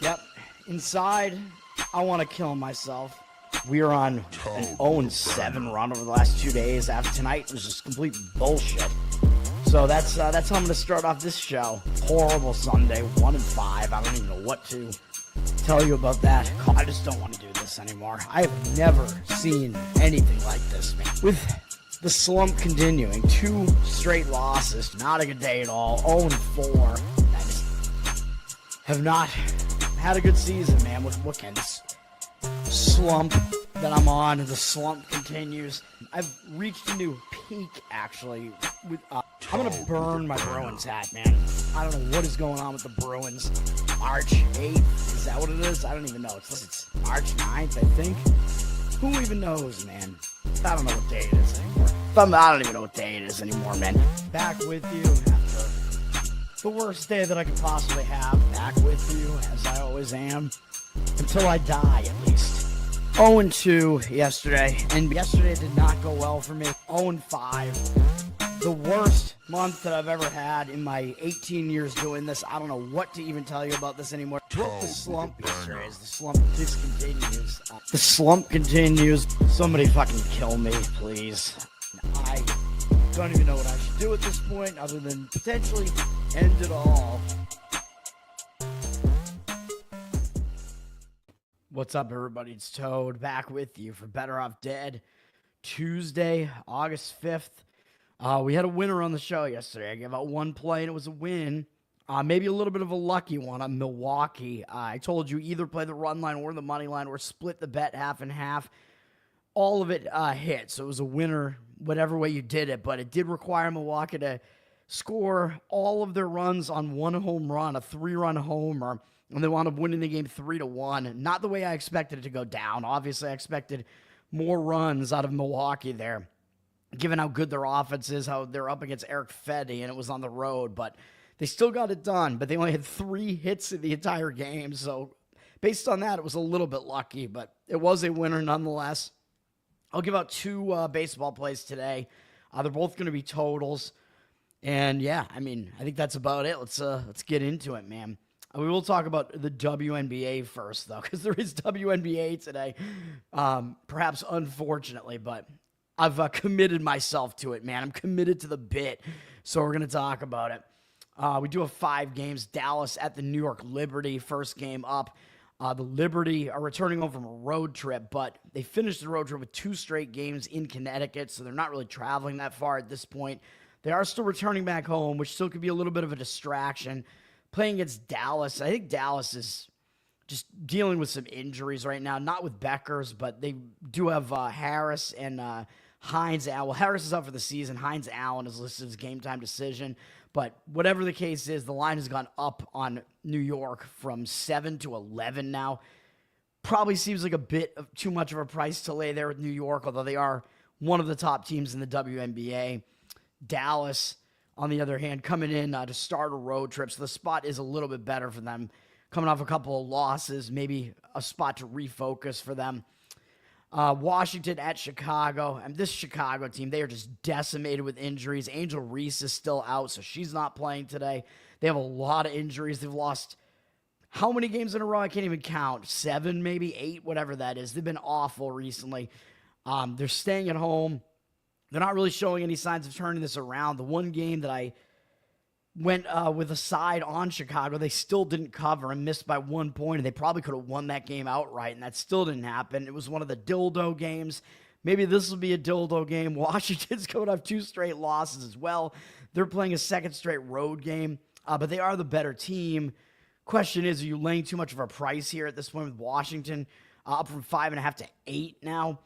Yep. Inside, I want to kill myself. We are on an 0-7 run over the last 2 days. After tonight was just complete bullshit. So that's how I'm going to start off this show. Horrible Sunday, 1-5. I don't even know what to tell you about that. I just don't want to do this anymore. I have never seen anything like this, man. With the slump continuing, 2 straight losses, not a good day at all. 0-4. I just have not had a good season, man. What can this slump that I'm on? The slump continues. I've reached a new peak, actually. With I'm gonna burn my Bruins hat, man. I don't know what is going on with the Bruins. March 8th, is that what it is? I don't even know. It's March 9th, I think. Who even knows, man? I don't know what day it is anymore. I don't even know what day it is anymore, man. Back with you after the worst day that I could possibly have. Back with you, as I always am. Until I die, at least. 0-2 yesterday, and yesterday did not go well for me. 0-5. The worst month that I've ever had in my 18 years doing this. I don't know what to even tell you about this anymore. Broke the slump yesterday as the slump just continues. The slump continues. Somebody fucking kill me, please. I don't even know what I should do at this point other than potentially end it all. What's up, everybody? It's Toad back with you for Bettor Off Dead. Tuesday, August 5th. We had a winner on the show yesterday. I gave out one play, and it was a win. Maybe a little bit of a lucky one on Milwaukee. I told you either play the run line or the money line or split the bet half and half. All of it hit, so it was a winner whatever way you did it, but it did require Milwaukee to score all of their runs on one home run, a 3-run homer, and they wound up winning the game 3-1. Not the way I expected it to go down. Obviously, I expected more runs out of Milwaukee there, given how good their offense is, how they're up against Eric Fedde, and it was on the road, but they still got it done, but they only had 3 hits in the entire game, so based on that, it was a little bit lucky, but it was a winner nonetheless. I'll give out 2 baseball plays today. They're both going to be totals, and yeah, I mean, I think that's about it. Let's get into it, man. We will talk about the WNBA first, though, because there is WNBA today, perhaps unfortunately, but I've committed myself to it, man. I'm committed to the bit, so we're going to talk about it. We do have 5 games. Dallas at the New York Liberty, first game up. The Liberty are returning home from a road trip, but they finished the road trip with 2 straight games in Connecticut, so they're not really traveling that far at this point. They are still returning back home, which still could be a little bit of a distraction. Playing against Dallas, I think Dallas is just dealing with some injuries right now, not with Beckers, but they do have Harris and Hines Allen. Well, Harris is out for the season. Hines Allen is listed as game time decision. But whatever the case is, the line has gone up on New York from 7 to 11 now. Probably seems like a bit of too much of a price to lay there with New York, although they are one of the top teams in the WNBA. Dallas, on the other hand, coming in to start a road trip, so the spot is a little bit better for them. Coming off a couple of losses, maybe a spot to refocus for them. Washington at Chicago, and this Chicago team, they are just decimated with injuries. Angel Reese is still out, so she's not playing today. They have a lot of injuries. They've lost how many games in a row? I can't even count. 7, maybe 8, whatever that is. They've been awful recently. They're staying at home. They're not really showing any signs of turning this around. The one game that I went with a side on Chicago, they still didn't cover and missed by 1 point, and they probably could have won that game outright, and that still didn't happen. It was one of the dildo games. Maybe this will be a dildo game. Washington's going to have 2 straight losses as well. They're playing a 2nd straight road game, but they are the better team. Question is, are you laying too much of a price here at this point with Washington up from 5.5 to 8 now?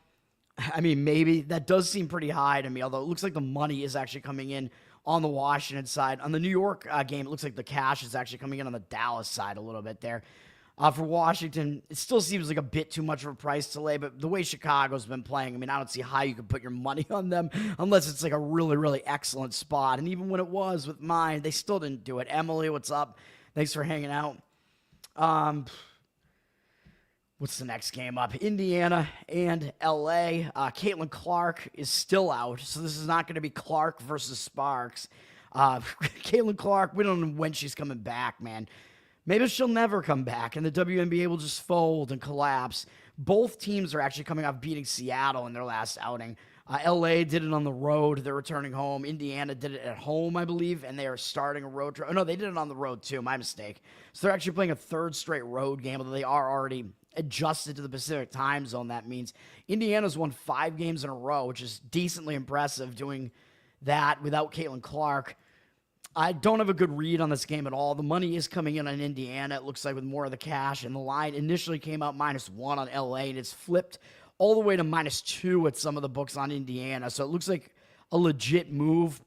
I mean, maybe. That does seem pretty high to me, although it looks like the money is actually coming in on the Washington side. On the New York game, it looks like the cash is actually coming in on the Dallas side a little bit there. For Washington, it still seems like a bit too much of a price to lay, but the way Chicago's been playing, I mean, I don't see how you could put your money on them unless it's like a really, really excellent spot. And even when it was with mine, they still didn't do it. Emily, what's up? Thanks for hanging out. What's the next game up? Indiana and LA. Caitlin Clark is still out, so this is not going to be Clark versus Sparks. Caitlin Clark, we don't know when she's coming back, man. maybe she'll never come back and the WNBA will just fold and collapse. Both teams are actually coming off beating Seattle in their last outing. LA did it on the road. They're returning home. Indiana did it at home, I believe, and they are starting a road trip. Oh, no, they did it on the road, too. My mistake. So they're actually playing a third straight road game, although they are already adjusted to the Pacific time zone. That means Indiana's won 5 games in a row, which is decently impressive, doing that without Caitlin Clark. I don't have a good read on this game at all. The money is coming in on Indiana, it looks like, with more of the cash, and the line initially came out -1 on LA, and it's flipped all the way to -2 at some of the books on Indiana. So it looks like a legit move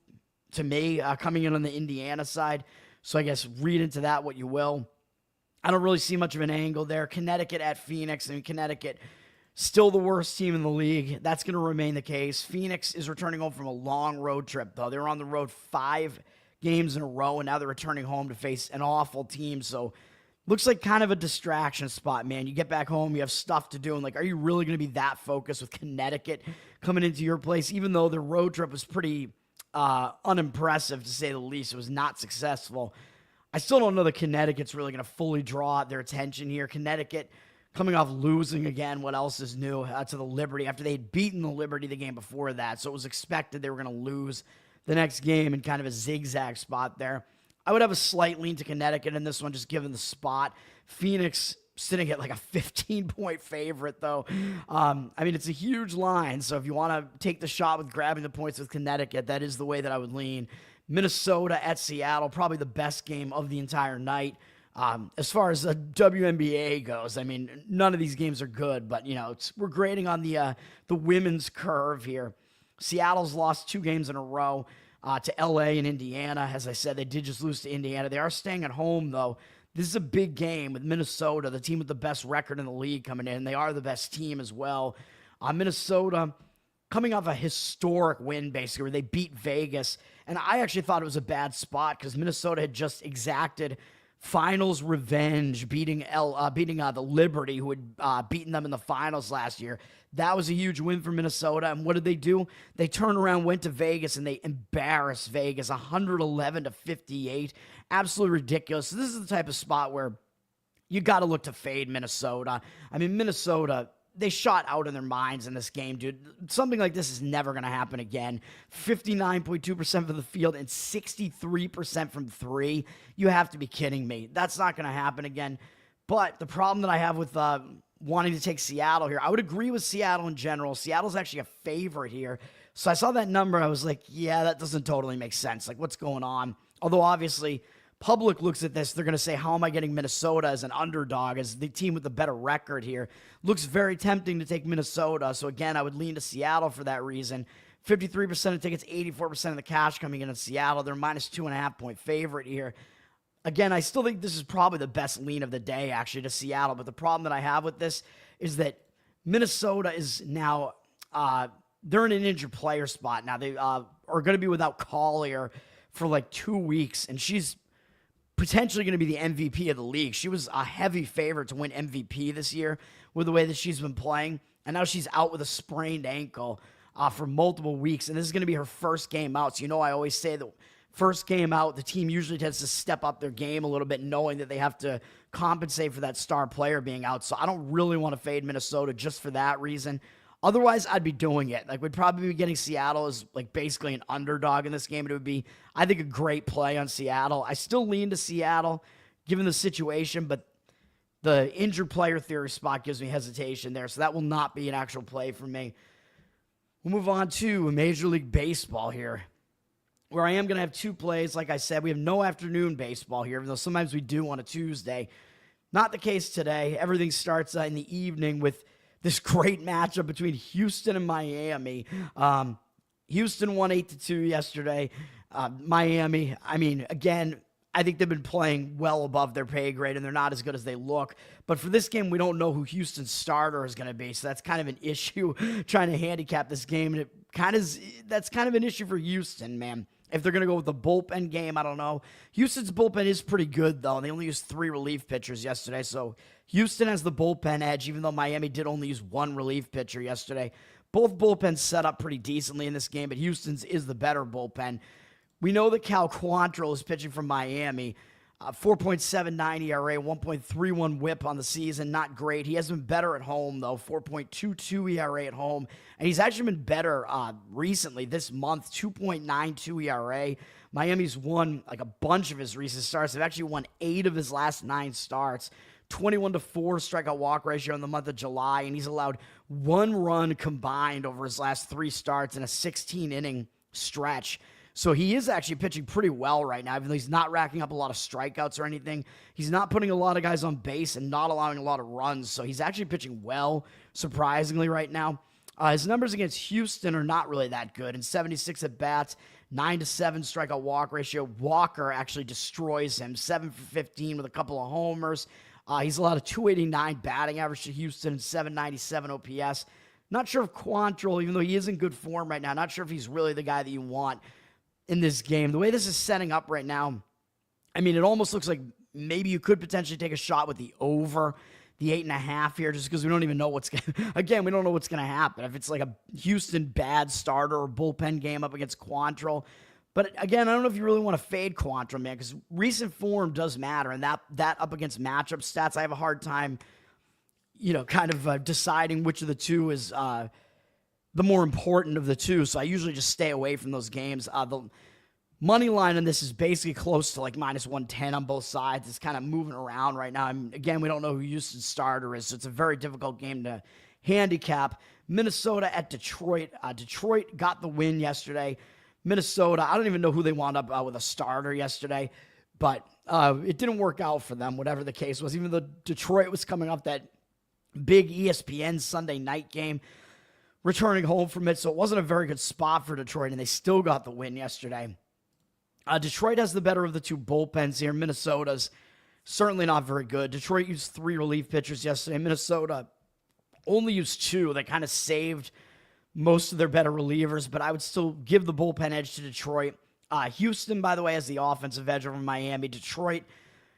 to me coming in on the Indiana side. So I guess read into that what you will. I don't really see much of an angle there. Connecticut at Phoenix. I mean, Connecticut, still the worst team in the league. That's going to remain the case. Phoenix is returning home from a long road trip, though. They were on the road 5 games in a row, and now they're returning home to face an awful team. So looks like kind of a distraction spot, man. You get back home, you have stuff to do, and like, are you really going to be that focused with Connecticut coming into your place? Even though their road trip was pretty unimpressive, to say the least. It was not successful. I still don't know that Connecticut's really going to fully draw their attention here. Connecticut coming off losing again. What else is new to the Liberty after they had beaten the Liberty the game before that? So it was expected they were going to lose the next game in kind of a zigzag spot there. I would have a slight lean to Connecticut in this one, just given the spot. Phoenix sitting at like a 15-point favorite, though. I mean, it's a huge line, so if you want to take the shot with grabbing the points with Connecticut, that is the way that I would lean. Minnesota at Seattle, probably the best game of the entire night. As far as the WNBA goes, I mean, none of these games are good, but, you know, we're grading on the women's curve here. Seattle's lost 2 games in a row to LA and Indiana. As I said, they did just lose to Indiana. They are staying at home, though. This is a big game with Minnesota, the team with the best record in the league, coming in. They are the best team as well. Minnesota coming off a historic win, basically, where they beat Vegas. And I actually thought it was a bad spot because Minnesota had just exacted finals revenge, beating the Liberty, who had beaten them in the finals last year. That was a huge win for Minnesota. And what did they do? They turned around, went to Vegas, and they embarrassed Vegas 111-58. Absolutely ridiculous. So this is the type of spot where you got to look to fade Minnesota. I mean, Minnesota, they shot out in their minds in this game, dude. Something like this is never going to happen again. 59.2% from the field and 63% from 3. You have to be kidding me. That's not going to happen again. But the problem that I have with wanting to take Seattle here, I would agree with Seattle in general. Seattle's actually a favorite here. So I saw that number. I was like, yeah, that doesn't totally make sense. Like, what's going on? Although, obviously, public looks at this, they're going to say, how am I getting Minnesota as an underdog, as the team with the better record here? Looks very tempting to take Minnesota. So, again, I would lean to Seattle for that reason. 53% of tickets, 84% of the cash coming in Seattle. They're -2.5-point favorite here. Again, I still think this is probably the best lean of the day, actually, to Seattle. But the problem that I have with this is that Minnesota is now, they're in an injured player spot now. They are going to be without Collier for like 2 weeks, and she's potentially going to be the MVP of the league. She was a heavy favorite to win MVP this year with the way that she's been playing, and now she's out with a sprained ankle for multiple weeks, and this is going to be her first game out. So, you know, I always say that first game out, the team usually tends to step up their game a little bit, knowing that they have to compensate for that star player being out. So I don't really want to fade Minnesota just for that reason. Otherwise, I'd be doing it. Like, we'd probably be getting Seattle as like basically an underdog in this game. It would be, I think, a great play on Seattle. I still lean to Seattle given the situation, but the injured player theory spot gives me hesitation there. So that will not be an actual play for me. We'll move on to Major League Baseball here, where I am going to have 2 plays. Like I said, we have no afternoon baseball here, even though sometimes we do on a Tuesday. Not the case today. Everything starts in the evening with this great matchup between Houston and Miami. Houston won 8-2 yesterday. Miami, I mean, again, I think they've been playing well above their pay grade, and they're not as good as they look. But for this game, we don't know who Houston's starter is going to be, so that's kind of an issue trying to handicap this game. And that's kind of an issue for Houston, man. If they're going to go with the bullpen game, I don't know. Houston's bullpen is pretty good, though. They only used 3 relief pitchers yesterday, so Houston has the bullpen edge, even though Miami did only use 1 relief pitcher yesterday. Both bullpens set up pretty decently in this game, but Houston's is the better bullpen. We know that Cal Quantrill is pitching from Miami. 4.79 ERA, 1.31 whip on the season. Not great. He has been better at home, though. 4.22 ERA at home. And he's actually been better recently this month. 2.92 ERA. Miami's won like a bunch of his recent starts. They've actually won 8 of his last 9 starts. 21-4 strikeout walk ratio in the month of July. And he's allowed 1 run combined over his last 3 starts in a 16-inning stretch. So he is actually pitching pretty well right now, even though he's not racking up a lot of strikeouts or anything. He's not putting a lot of guys on base and not allowing a lot of runs. So he's actually pitching well, surprisingly, right now. His numbers against Houston are not really that good. In 76 at-bats, 9-7 strikeout walk ratio. Walker actually destroys him, 7 for 15 with a couple of homers. He's allowed a 289 batting average to Houston and 797 OPS. Not sure if Quantrill, even though he is in good form right now, not sure if he's really the guy that you want in this game. The way this is setting up right now, I mean, it almost looks like maybe you could potentially take a shot with the over, the 8.5 here, just because we don't even know what's going to, again, we don't know what's going to happen. If it's like a Houston bad starter or bullpen game up against Quantrill. But again, I don't know if you really want to fade Quantrill, man, because recent form does matter, and that up against matchup stats, I have a hard time, kind of deciding which of the two is the more important of the two, so I usually just stay away from those games. The money line in this is basically close to like -110 on both sides. It's kind of moving around right now. Again, we don't know who Houston's starter is, so it's a very difficult game to handicap. Minnesota at Detroit. Detroit got the win yesterday. Minnesota, I don't even know who they wound up with a starter yesterday, but it didn't work out for them, whatever the case was, even though Detroit was coming off that big ESPN Sunday night game, returning home from it, so it wasn't a very good spot for Detroit, and they still got the win yesterday. Detroit has the better of the two bullpens here. Minnesota's certainly not very good. Detroit used 3 relief pitchers yesterday. Minnesota only used 2. They kind of saved most of their better relievers, but I would still give the bullpen edge to Detroit. Houston, by the way, has the offensive edge over Miami. Detroit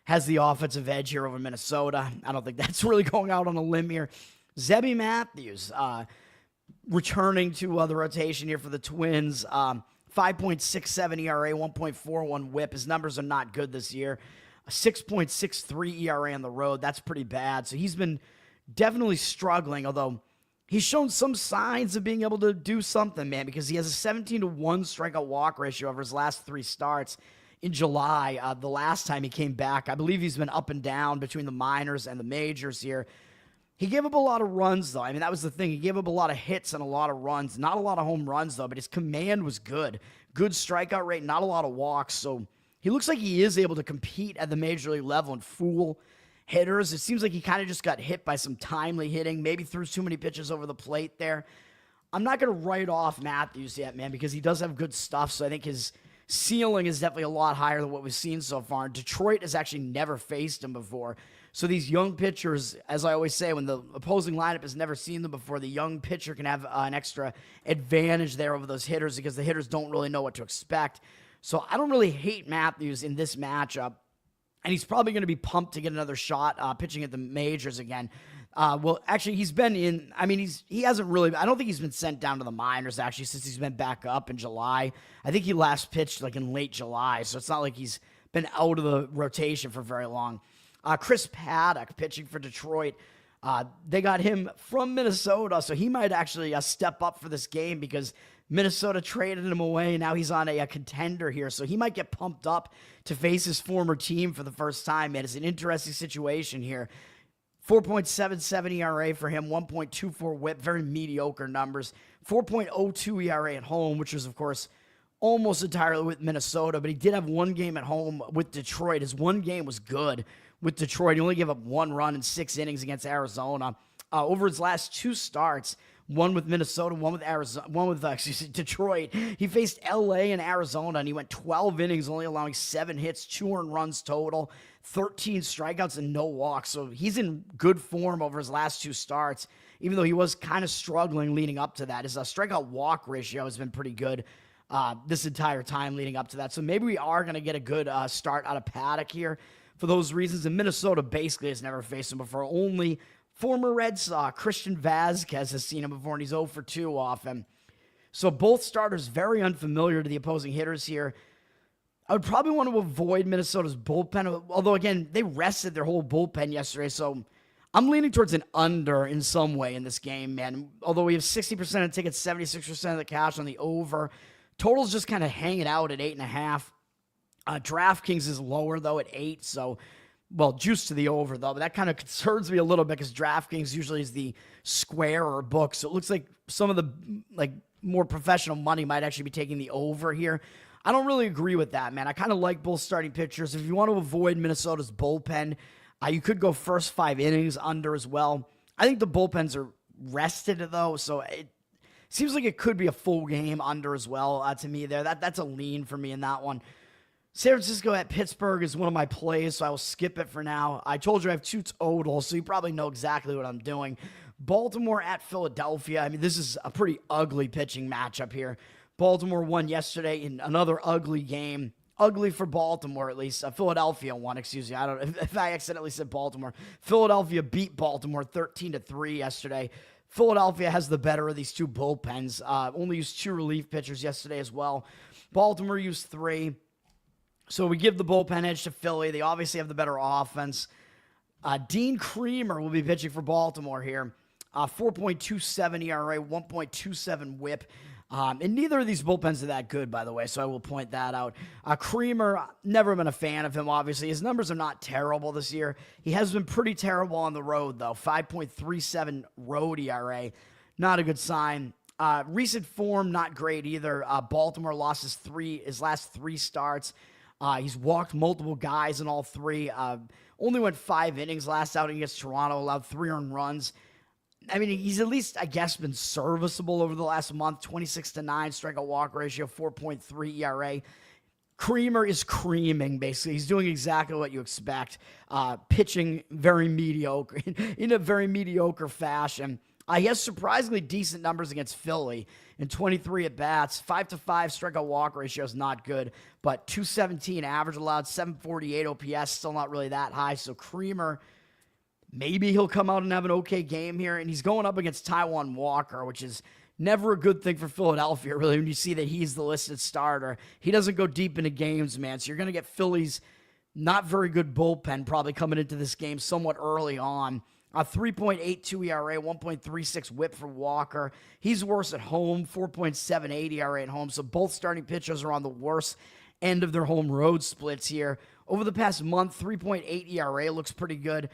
has the offensive edge here over Minnesota. I don't think that's really going out on a limb here. Zebby Matthews, returning to the rotation here for the Twins. 5.67 ERA, 1.41 whip. His numbers are not good this year. A 6.63 ERA on the road. That's pretty bad. So he's been definitely struggling, although he's shown some signs of being able to do something, man, because he has a 17-1 strikeout walk ratio over his last 3 starts in July. The last time he came back, I believe he's been up and down between the minors and the majors here. He gave up a lot of runs, though. I mean, that was the thing. He gave up a lot of hits and a lot of runs. Not a lot of home runs, though, but his command was good. Good strikeout rate, not a lot of walks. So he looks like he is able to compete at the major league level and fool hitters. It seems like he kind of just got hit by some timely hitting, maybe threw too many pitches over the plate there. I'm not going to write off Matthews yet, man, because he does have good stuff. So I think his ceiling is definitely a lot higher than what we've seen so far. And Detroit has actually never faced him before. So these young pitchers, as I always say, when the opposing lineup has never seen them before, the young pitcher can have an extra advantage there over those hitters because the hitters don't really know what to expect. So I don't really hate Matthews in this matchup. And he's probably going to be pumped to get another shot pitching at the majors again. Well, actually, he's been in, I mean, he hasn't really, I don't think he's been sent down to the minors, actually, since he's been back up in July. I think he last pitched like in late July, so it's not like he's been out of the rotation for very long. Chris Paddock pitching for Detroit. They got him from Minnesota, so he might actually step up for this game because Minnesota traded him away, and now he's on a contender here, so he might get pumped up to face his former team for the first time. It's an interesting situation here. 4.77 ERA for him, 1.24 whip, very mediocre numbers. 4.02 ERA at home, which was, of course, almost entirely with Minnesota, but he did have one game at home with Detroit. His one game was good with Detroit. He only gave up 1 run in 6 innings against Arizona. Over his last 2 starts, one with Minnesota, one with Arizona, one with Detroit. He faced LA and Arizona, and he went 12 innings, only allowing 7 hits, 2 earned runs total, 13 strikeouts, and no walks. So he's in good form over his last 2 starts, even though he was kind of struggling leading up to that. His strikeout walk ratio has been pretty good this entire time leading up to that. So maybe we are going to get a good start out of Paddock here for those reasons. And Minnesota basically has never faced him before. Only former Red Sox Christian Vazquez has seen him before, and he's 0 for 2 off him. So both starters very unfamiliar to the opposing hitters here. I would probably want to avoid Minnesota's bullpen, although, again, they rested their whole bullpen yesterday, so I'm leaning towards an under in some way in this game, man. Although we have 60% of tickets, 76% of the cash on the over. Total's just kind of hanging out at 8.5. DraftKings is lower, though, at 8, so, well, juice to the over, though, but that kind of concerns me a little bit because DraftKings usually is the square or book, so it looks like some of the, more professional money might actually be taking the over here. I don't really agree with that, man. I kind of like both starting pitchers. If you want to avoid Minnesota's bullpen, you could go first 5 innings under as well. I think the bullpens are rested, though, so it seems like it could be a full game under as well to me there. That's a lean for me in that one. San Francisco at Pittsburgh is one of my plays, so I will skip it for now. I told you I have 2 totals, so you probably know exactly what I'm doing. Baltimore at Philadelphia. I mean, this is a pretty ugly pitching matchup here. Baltimore won yesterday in another ugly game. Ugly for Baltimore, at least. Philadelphia won, excuse me. I don't know if I accidentally said Baltimore. Philadelphia beat Baltimore 13-3 yesterday. Philadelphia has the better of these 2 bullpens. Only used 2 relief pitchers yesterday as well. Baltimore used 3. So we give the bullpen edge to Philly. They obviously have the better offense. Dean Creamer will be pitching for Baltimore here. 4.27 ERA, 1.27 whip. And neither of these bullpens are that good, by the way, so I will point that out. Creamer, never been a fan of him, obviously. His numbers are not terrible this year. He has been pretty terrible on the road, though. 5.37 road ERA. Not a good sign. Recent form, not great either. Baltimore lost his last 3 starts. He's walked multiple guys in all 3. Only went 5 innings last outing against Toronto, allowed 3 earned runs. I mean, he's at least, I guess, been serviceable over the last month. 26-9 strikeout walk ratio, 4.3 ERA. Creamer is creaming, basically. He's doing exactly what you expect. Pitching very mediocre, in a very mediocre fashion. He has surprisingly decent numbers against Philly in 23 at-bats. 5-5 strikeout walk ratio is not good, but 217 average allowed, 748 OPS, still not really that high. So Creamer, maybe he'll come out and have an okay game here, and he's going up against Taijuan Walker, which is never a good thing for Philadelphia, really, when you see that he's the listed starter. He doesn't go deep into games, man, so you're going to get Philly's not very good bullpen probably coming into this game somewhat early on. 3.82 ERA, 1.36 whip for Walker. He's worse at home, 4.78 ERA at home, so both starting pitchers are on the worst end of their home road splits here. Over the past month, 3.8 ERA looks pretty good.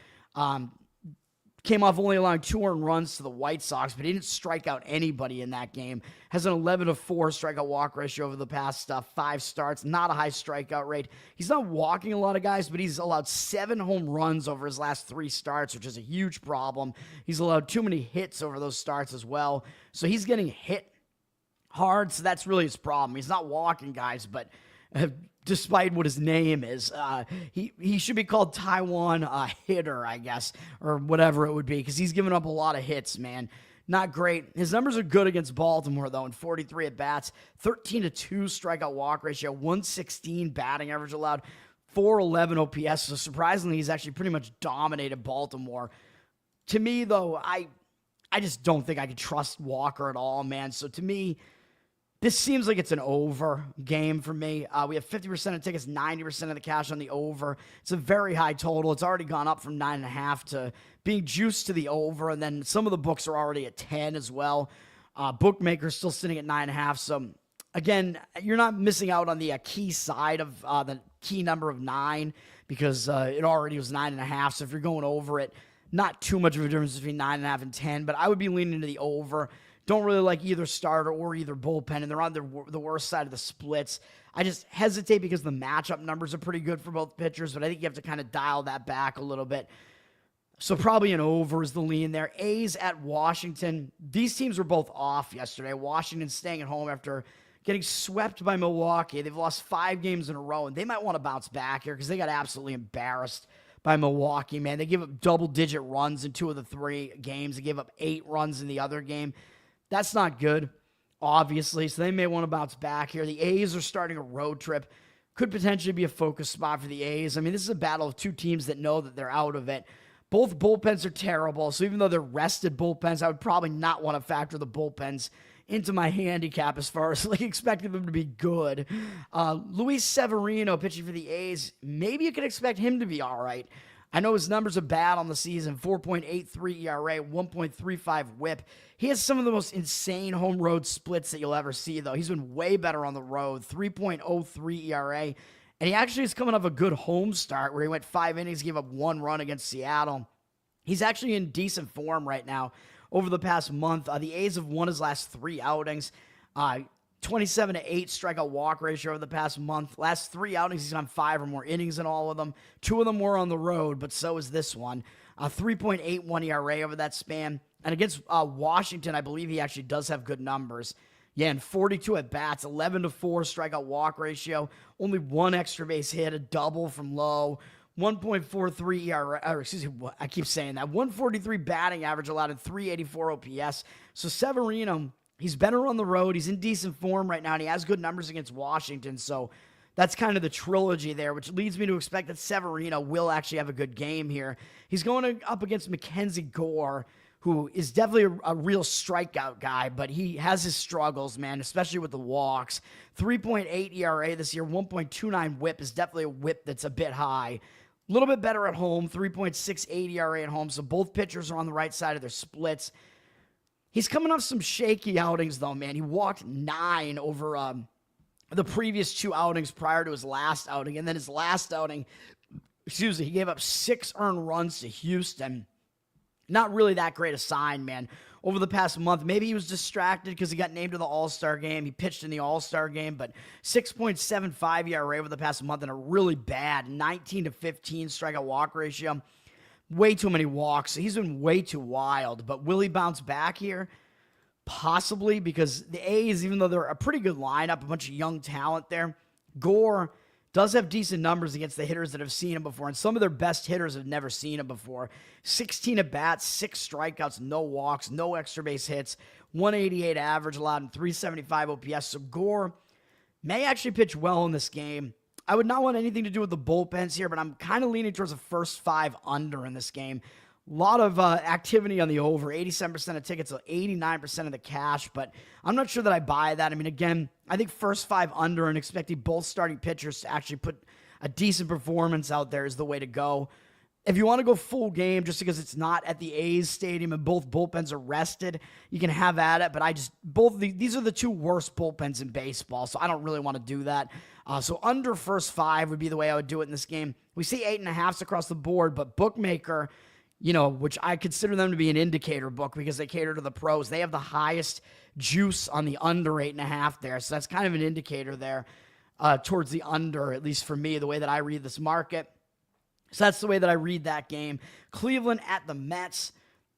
Came off only allowing 2 earned runs to the White Sox, but he didn't strike out anybody in that game. Has an 11-4 strikeout walk ratio over the past 5 starts. Not a high strikeout rate. He's not walking a lot of guys, but he's allowed 7 home runs over his last 3 starts, which is a huge problem. He's allowed too many hits over those starts as well. So he's getting hit hard, so that's really his problem. He's not walking guys, but despite what his name is, he should be called Taijuan Hitter, I guess, or whatever it would be, because he's given up a lot of hits, man. Not great. His numbers are good against Baltimore, though, in 43 at-bats, 13-2 strikeout walk ratio, 116 batting average allowed, 411 OPS. So surprisingly, he's actually pretty much dominated Baltimore. To me, though, I just don't think I could trust Walker at all, man. So to me, this seems like it's an over game for me. We have 50% of tickets, 90% of the cash on the over. It's a very high total. It's already gone up from 9.5 to being juiced to the over, and then some of the books are already at 10 as well. Bookmakers still sitting at 9.5. So, again, you're not missing out on the key side of the key number of 9 because it already was 9.5. So if you're going over it, not too much of a difference between 9.5 and 10, but I would be leaning to the over. Don't really like either starter or either bullpen, and they're on the worst side of the splits. I just hesitate because the matchup numbers are pretty good for both pitchers, but I think you have to kind of dial that back a little bit. So probably an over is the lean there. A's at Washington. These teams were both off yesterday. Washington staying at home after getting swept by Milwaukee. They've lost 5 games in a row, and they might want to bounce back here because they got absolutely embarrassed by Milwaukee, man. They gave up double-digit runs in 2 of the 3 games. They gave up 8 runs in the other game. That's not good, obviously, so they may want to bounce back here. The A's are starting a road trip. Could potentially be a focus spot for the A's. I mean, this is a battle of 2 teams that know that they're out of it. Both bullpens are terrible, so even though they're rested bullpens, I would probably not want to factor the bullpens into my handicap as far as like expecting them to be good. Luis Severino pitching for the A's. Maybe you could expect him to be all right. I know his numbers are bad on the season, 4.83 ERA, 1.35 whip. He has some of the most insane home road splits that you'll ever see, though. He's been way better on the road, 3.03 ERA. And he actually is coming off a good home start where he went 5 innings, gave up 1 run against Seattle. He's actually in decent form right now over the past month. The A's have won his last 3 outings. 27-8 strikeout walk ratio over the past month. Last 3 outings, he's on 5 or more innings in all of them. 2 of them were on the road, but so is this one. 3.81 ERA over that span. And against Washington, I believe he actually does have good numbers. Yeah, and 42 at-bats, 11-4 strikeout walk ratio. Only 1 extra base hit, a double from Lowe. 1.43 ERA, or excuse me, I keep saying that. 143 batting average allowed in 384 OPS. So Severino, he's better on the road. He's in decent form right now, and he has good numbers against Washington. So that's kind of the trilogy there, which leads me to expect that Severino will actually have a good game here. He's going up against Mackenzie Gore, who is definitely a real strikeout guy, but he has his struggles, man, especially with the walks. 3.8 ERA this year, 1.29 whip is definitely a whip that's a bit high. A little bit better at home, 3.68 ERA at home, so both pitchers are on the right side of their splits. He's coming off some shaky outings, though, man. He walked 9 over the previous 2 outings prior to his last outing, and then his last outing, he gave up 6 earned runs to Houston. Not really that great a sign, man. Over the past month, maybe he was distracted because he got named to the All-Star game. He pitched in the All-Star game, but 6.75 ERA over the past month and a really bad 19-15 strikeout walk ratio. Way too many walks. He's been way too wild, but will he bounce back here? Possibly, because the A's, even though they're a pretty good lineup, a bunch of young talent there, Gore does have decent numbers against the hitters that have seen him before, and some of their best hitters have never seen him before. 16 at-bats, 6 strikeouts, no walks, no extra base hits, 188 average allowed in 375 OPS. So Gore may actually pitch well in this game. I would not want anything to do with the bullpens here, but I'm kind of leaning towards the first 5 under in this game. A lot of activity on the over, 87% of tickets, 89% of the cash, but I'm not sure that I buy that. I mean, again, I think first 5 under and expecting both starting pitchers to actually put a decent performance out there is the way to go. If you want to go full game, just because it's not at the A's stadium and both bullpens are rested, you can have at it, but these are the 2 worst bullpens in baseball, so I don't really want to do that. So under first 5 would be the way I would do it in this game. We see 8.5s across the board, but Bookmaker, which I consider them to be an indicator book because they cater to the pros. They have the highest juice on the under 8.5 there. So that's kind of an indicator there towards the under, at least for me, the way that I read this market. So that's the way that I read that game. Cleveland at the Mets.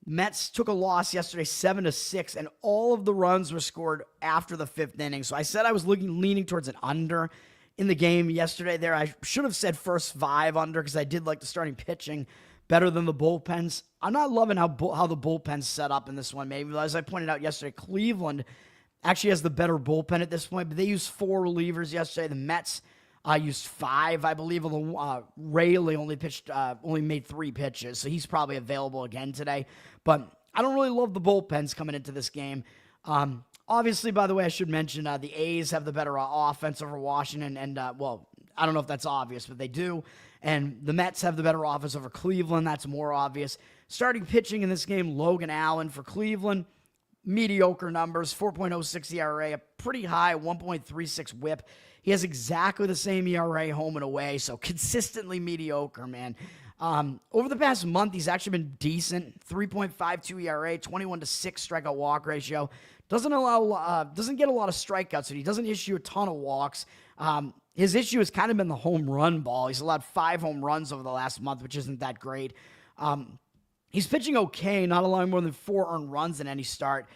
Mets took a loss yesterday, 7-6, and all of the runs were scored after the 5th inning. So I said I was leaning towards an under in the game yesterday there. I should have said first 5 under because I did like the starting pitching better than the bullpens. I'm not loving how the bullpen's set up in this one, maybe. As I pointed out yesterday, Cleveland actually has the better bullpen at this point, but they used 4 relievers yesterday. The Mets used 5, I believe. Rayleigh only made 3 pitches, so he's probably available again today. But I don't really love the bullpens coming into this game. Obviously, by the way, I should mention the A's have the better offense over Washington, and I don't know if that's obvious, but they do. And the Mets have the better offense over Cleveland. That's more obvious. Starting pitching in this game, Logan Allen for Cleveland. Mediocre numbers, 4.06 ERA, a pretty high 1.36 whip. He has exactly the same ERA home and away, so consistently mediocre, man. Over the past month, he's actually been decent. 3.52 ERA, 21-6 strikeout walk ratio. Doesn't get a lot of strikeouts, so he doesn't issue a ton of walks. His issue has kind of been the home run ball. He's allowed 5 home runs over the last month, which isn't that great. He's pitching okay, not allowing more than 4 earned runs in any start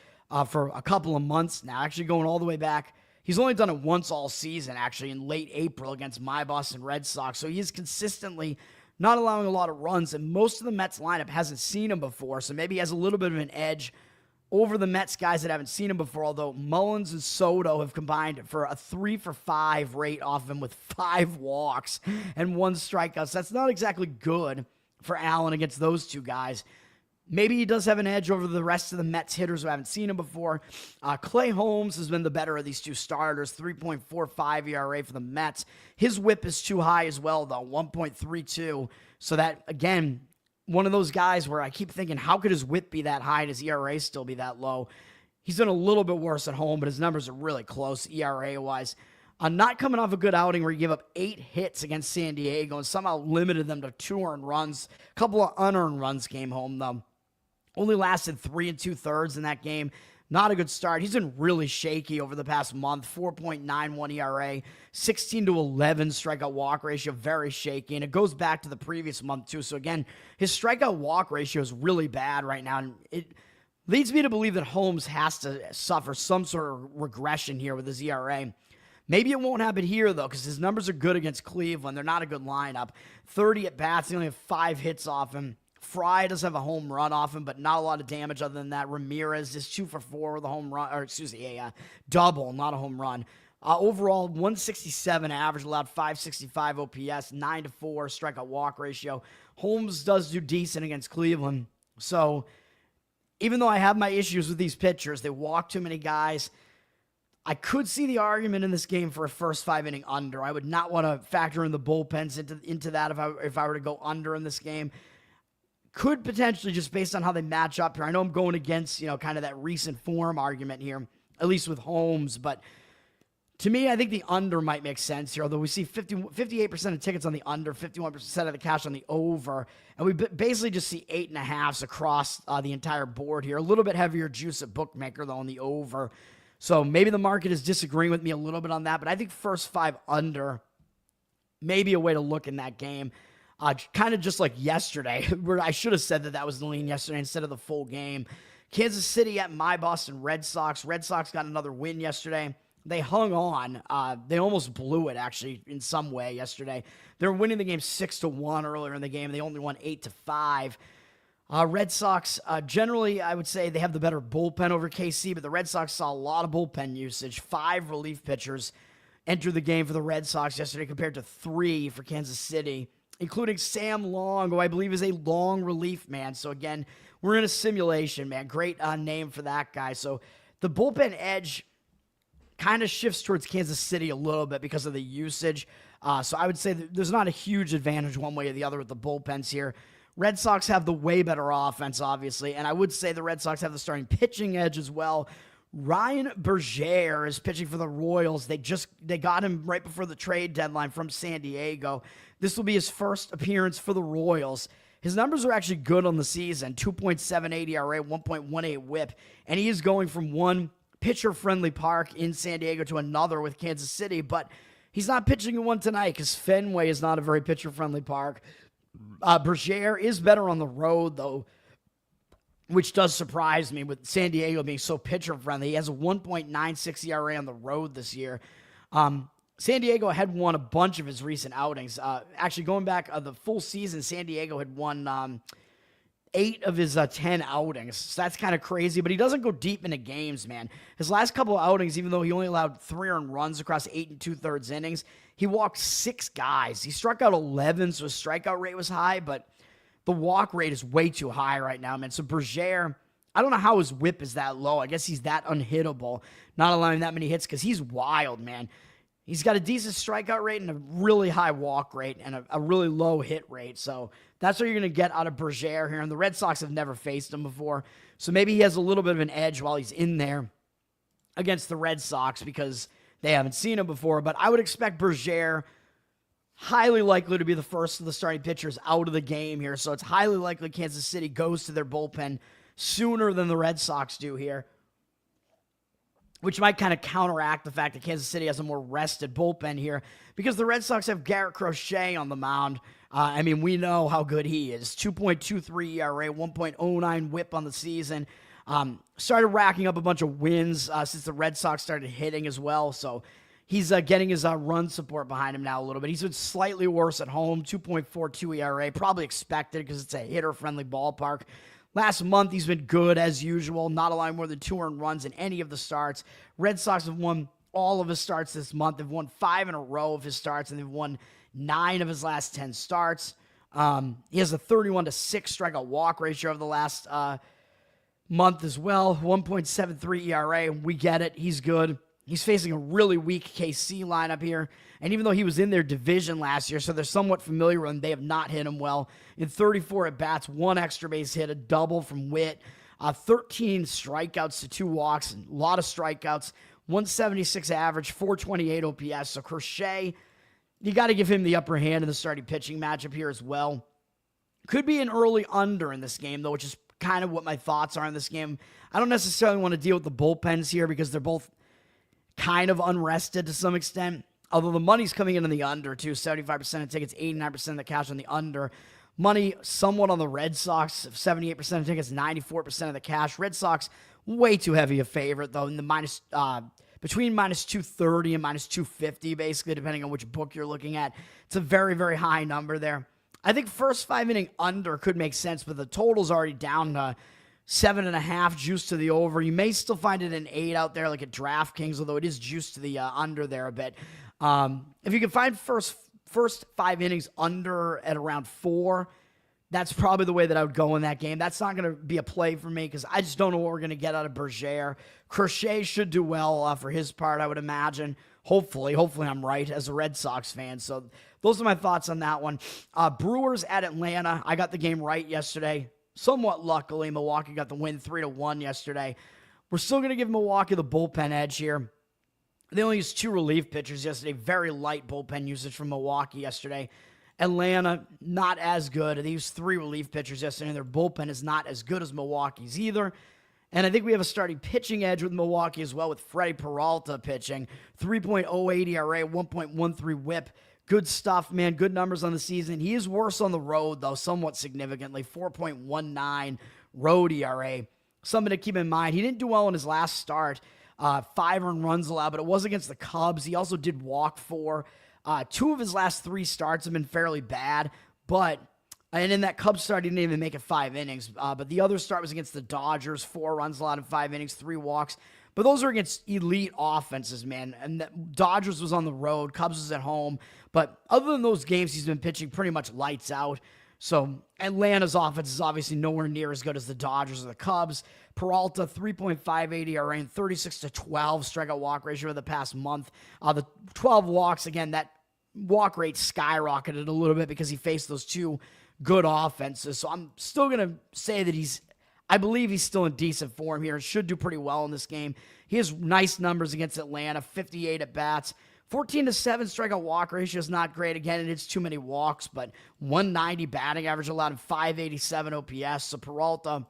for a couple of months now, actually going all the way back. He's only done it once all season, actually, in late April against my Boston Red Sox. So he is consistently not allowing a lot of runs, and most of the Mets lineup hasn't seen him before, so maybe he has a little bit of an edge over the Mets guys that haven't seen him before, although Mullins and Soto have combined for a 3-for-5 rate off him with 5 walks and 1 strikeout. So that's not exactly good for Allen against those 2 guys. Maybe he does have an edge over the rest of the Mets hitters who haven't seen him before. Clay Holmes has been the better of these two starters, 3.45 ERA for the Mets. His whip is too high as well, though, 1.32. So that, again, one of those guys where I keep thinking, how could his whip be that high and his ERA still be that low? He's done a little bit worse at home, but his numbers are really close ERA-wise. Not coming off a good outing where he gave up 8 hits against San Diego and somehow limited them to 2 earned runs. A couple of unearned runs came home, though. Only lasted 3 2/3 in that game. Not a good start. He's been really shaky over the past month. 4.91 ERA, 16-11 strikeout walk ratio, very shaky. And it goes back to the previous month, too. So, again, his strikeout walk ratio is really bad right now. And it leads me to believe that Holmes has to suffer some sort of regression here with his ERA. Maybe it won't happen here, though, because his numbers are good against Cleveland. They're not a good lineup. 30 at-bats. They only have 5 hits off him. Fry does have a home run off him, but not a lot of damage other than that. Ramirez is 2 for 4 with a home run, or a double, not a home run. Overall, 167 average, allowed 565 OPS, 9-4 strikeout walk ratio. Holmes does do decent against Cleveland. So even though I have my issues with these pitchers, they walk too many guys. I could see the argument in this game for a first 5-inning under. I would not want to factor in the bullpens into that if I were to go under in this game. Could potentially, just based on how they match up here. I know I'm going against, kind of that recent form argument here, at least with Holmes. But to me, I think the under might make sense here, although we see 58% of tickets on the under, 51% of the cash on the over. And we basically just see 8.5s across the entire board here. A little bit heavier juice at bookmaker, though, on the over. So maybe the market is disagreeing with me a little bit on that. But I think first 5 under may be a way to look in that game. Kind of just like yesterday, where I should have said that was the lean yesterday instead of the full game. Kansas City at my Boston Red Sox. Red Sox got another win yesterday. They hung on. They almost blew it, actually, in some way yesterday. They were winning the game 6-1 earlier in the game. They only won 8-5. Red Sox, generally, I would say they have the better bullpen over KC, but the Red Sox saw a lot of bullpen usage. 5 relief pitchers entered the game for the Red Sox yesterday compared to 3 for Kansas City, including Sam Long, who I believe is a long relief man. So, again, we're in a simulation, man. Great name for that guy. So, the bullpen edge kind of shifts towards Kansas City a little bit because of the usage. So, I would say that there's not a huge advantage one way or the other with the bullpens here. Red Sox have the way better offense, obviously, and I would say the Red Sox have the starting pitching edge as well. Ryan Bergere is pitching for the Royals. They got him right before the trade deadline from San Diego. This will be his first appearance for the Royals. His numbers are actually good on the season, 2.78 ERA, 1.18 whip, and he is going from one pitcher-friendly park in San Diego to another with Kansas City, but he's not pitching in one tonight because Fenway is not a very pitcher-friendly park. Bergere is better on the road, though, which does surprise me with San Diego being so pitcher-friendly. He has a 1.96 ERA on the road this year. San Diego had won a bunch of his recent outings. Actually, going back the full season, San Diego had won 8 of his 10 outings. So that's kind of crazy, but he doesn't go deep into games, man. His last couple of outings, even though he only allowed 3 earned runs across 8 2/3 innings, he walked 6 guys. He struck out 11, so his strikeout rate was high, but the walk rate is way too high right now, man. So Bergere, I don't know how his whip is that low. I guess he's that unhittable, not allowing that many hits because he's wild, man. He's got a decent strikeout rate and a really high walk rate and a really low hit rate. So that's what you're going to get out of Bergere here. And the Red Sox have never faced him before. So maybe he has a little bit of an edge while he's in there against the Red Sox because they haven't seen him before. But I would expect Bergere highly likely to be the first of the starting pitchers out of the game here. So it's highly likely Kansas City goes to their bullpen sooner than the Red Sox do here, which might kind of counteract the fact that Kansas City has a more rested bullpen here because the Red Sox have Garrett Crochet on the mound. We know how good he is. 2.23 ERA, 1.09 whip on the season. Started racking up a bunch of wins since the Red Sox started hitting as well. So he's getting his run support behind him now a little bit. He's been slightly worse at home, 2.42 ERA. Probably expected because it's a hitter-friendly ballpark. Last month, he's been good as usual, not allowing more than 2 earned runs in any of the starts. Red Sox have won all of his starts this month. They've won 5 in a row of his starts, and they've won 9 of his last 10 starts. He has a 31-6 strikeout walk ratio over the last month as well. 1.73 ERA. We get it. He's good. He's facing a really weak KC lineup here. And even though he was in their division last year, so they're somewhat familiar with him, they have not hit him well. In 34 at-bats, 1 extra base hit, a double from Witt, 13 strikeouts to 2 walks, a lot of strikeouts, 176 average, 428 OPS. So Crochet, you got to give him the upper hand in the starting pitching matchup here as well. Could be an early under in this game, though, which is kind of what my thoughts are in this game. I don't necessarily want to deal with the bullpens here because they're both kind of unrested to some extent. Although the money's coming in on the under, too. 75% of tickets, 89% of the cash on the under. Money somewhat on the Red Sox. 78% of tickets, 94% of the cash. Red Sox, way too heavy a favorite, though. In the between minus 230 and minus 250, basically, depending on which book you're looking at. It's a very, very high number there. I think first 5 inning under could make sense, but the total's already down to 7.5 juice to the over. You may still find it an 8 out there, like at DraftKings, although it is juice to the under there a bit. If you can find first 5 innings under at around 4, that's probably the way that I would go in that game. That's not going to be a play for me because I just don't know what we're going to get out of Berger. Crochet should do well for his part, I would imagine. Hopefully I'm right as a Red Sox fan. So those are my thoughts on that one. Brewers at Atlanta. I got the game right yesterday. Somewhat luckily, Milwaukee got the win 3-1 yesterday. We're still going to give Milwaukee the bullpen edge here. They only used 2 relief pitchers yesterday. Very light bullpen usage from Milwaukee yesterday. Atlanta, not as good. They used 3 relief pitchers yesterday, and their bullpen is not as good as Milwaukee's either. And I think we have a starting pitching edge with Milwaukee as well with Freddie Peralta pitching. 3.08 ERA, 1.13 whip. Good stuff, man. Good numbers on the season. He is worse on the road, though, somewhat significantly. 4.19 road ERA. Something to keep in mind. He didn't do well in his last start. 5 earned runs allowed, but it was against the Cubs. He also did walk 4. 2 of his last 3 starts have been fairly bad, and in that Cubs start, he didn't even make it 5 innings. But the other start was against the Dodgers, 4 runs allowed in 5 innings, 3 walks. But those are against elite offenses, man. And the Dodgers was on the road, Cubs was at home. But other than those games, he's been pitching pretty much lights out. So Atlanta's offense is obviously nowhere near as good as the Dodgers or the Cubs. Peralta, 3.58 ERA and 36-12 strikeout walk ratio over the past month. The 12 walks, again, that walk rate skyrocketed a little bit because he faced those 2 good offenses. So I'm still going to say that I believe he's still in decent form here and should do pretty well in this game. He has nice numbers against Atlanta, 58 at-bats. 14-7 strikeout walk ratio is not great. Again, it is too many walks, but 190 batting average allowed and 587 OPS. So Peralta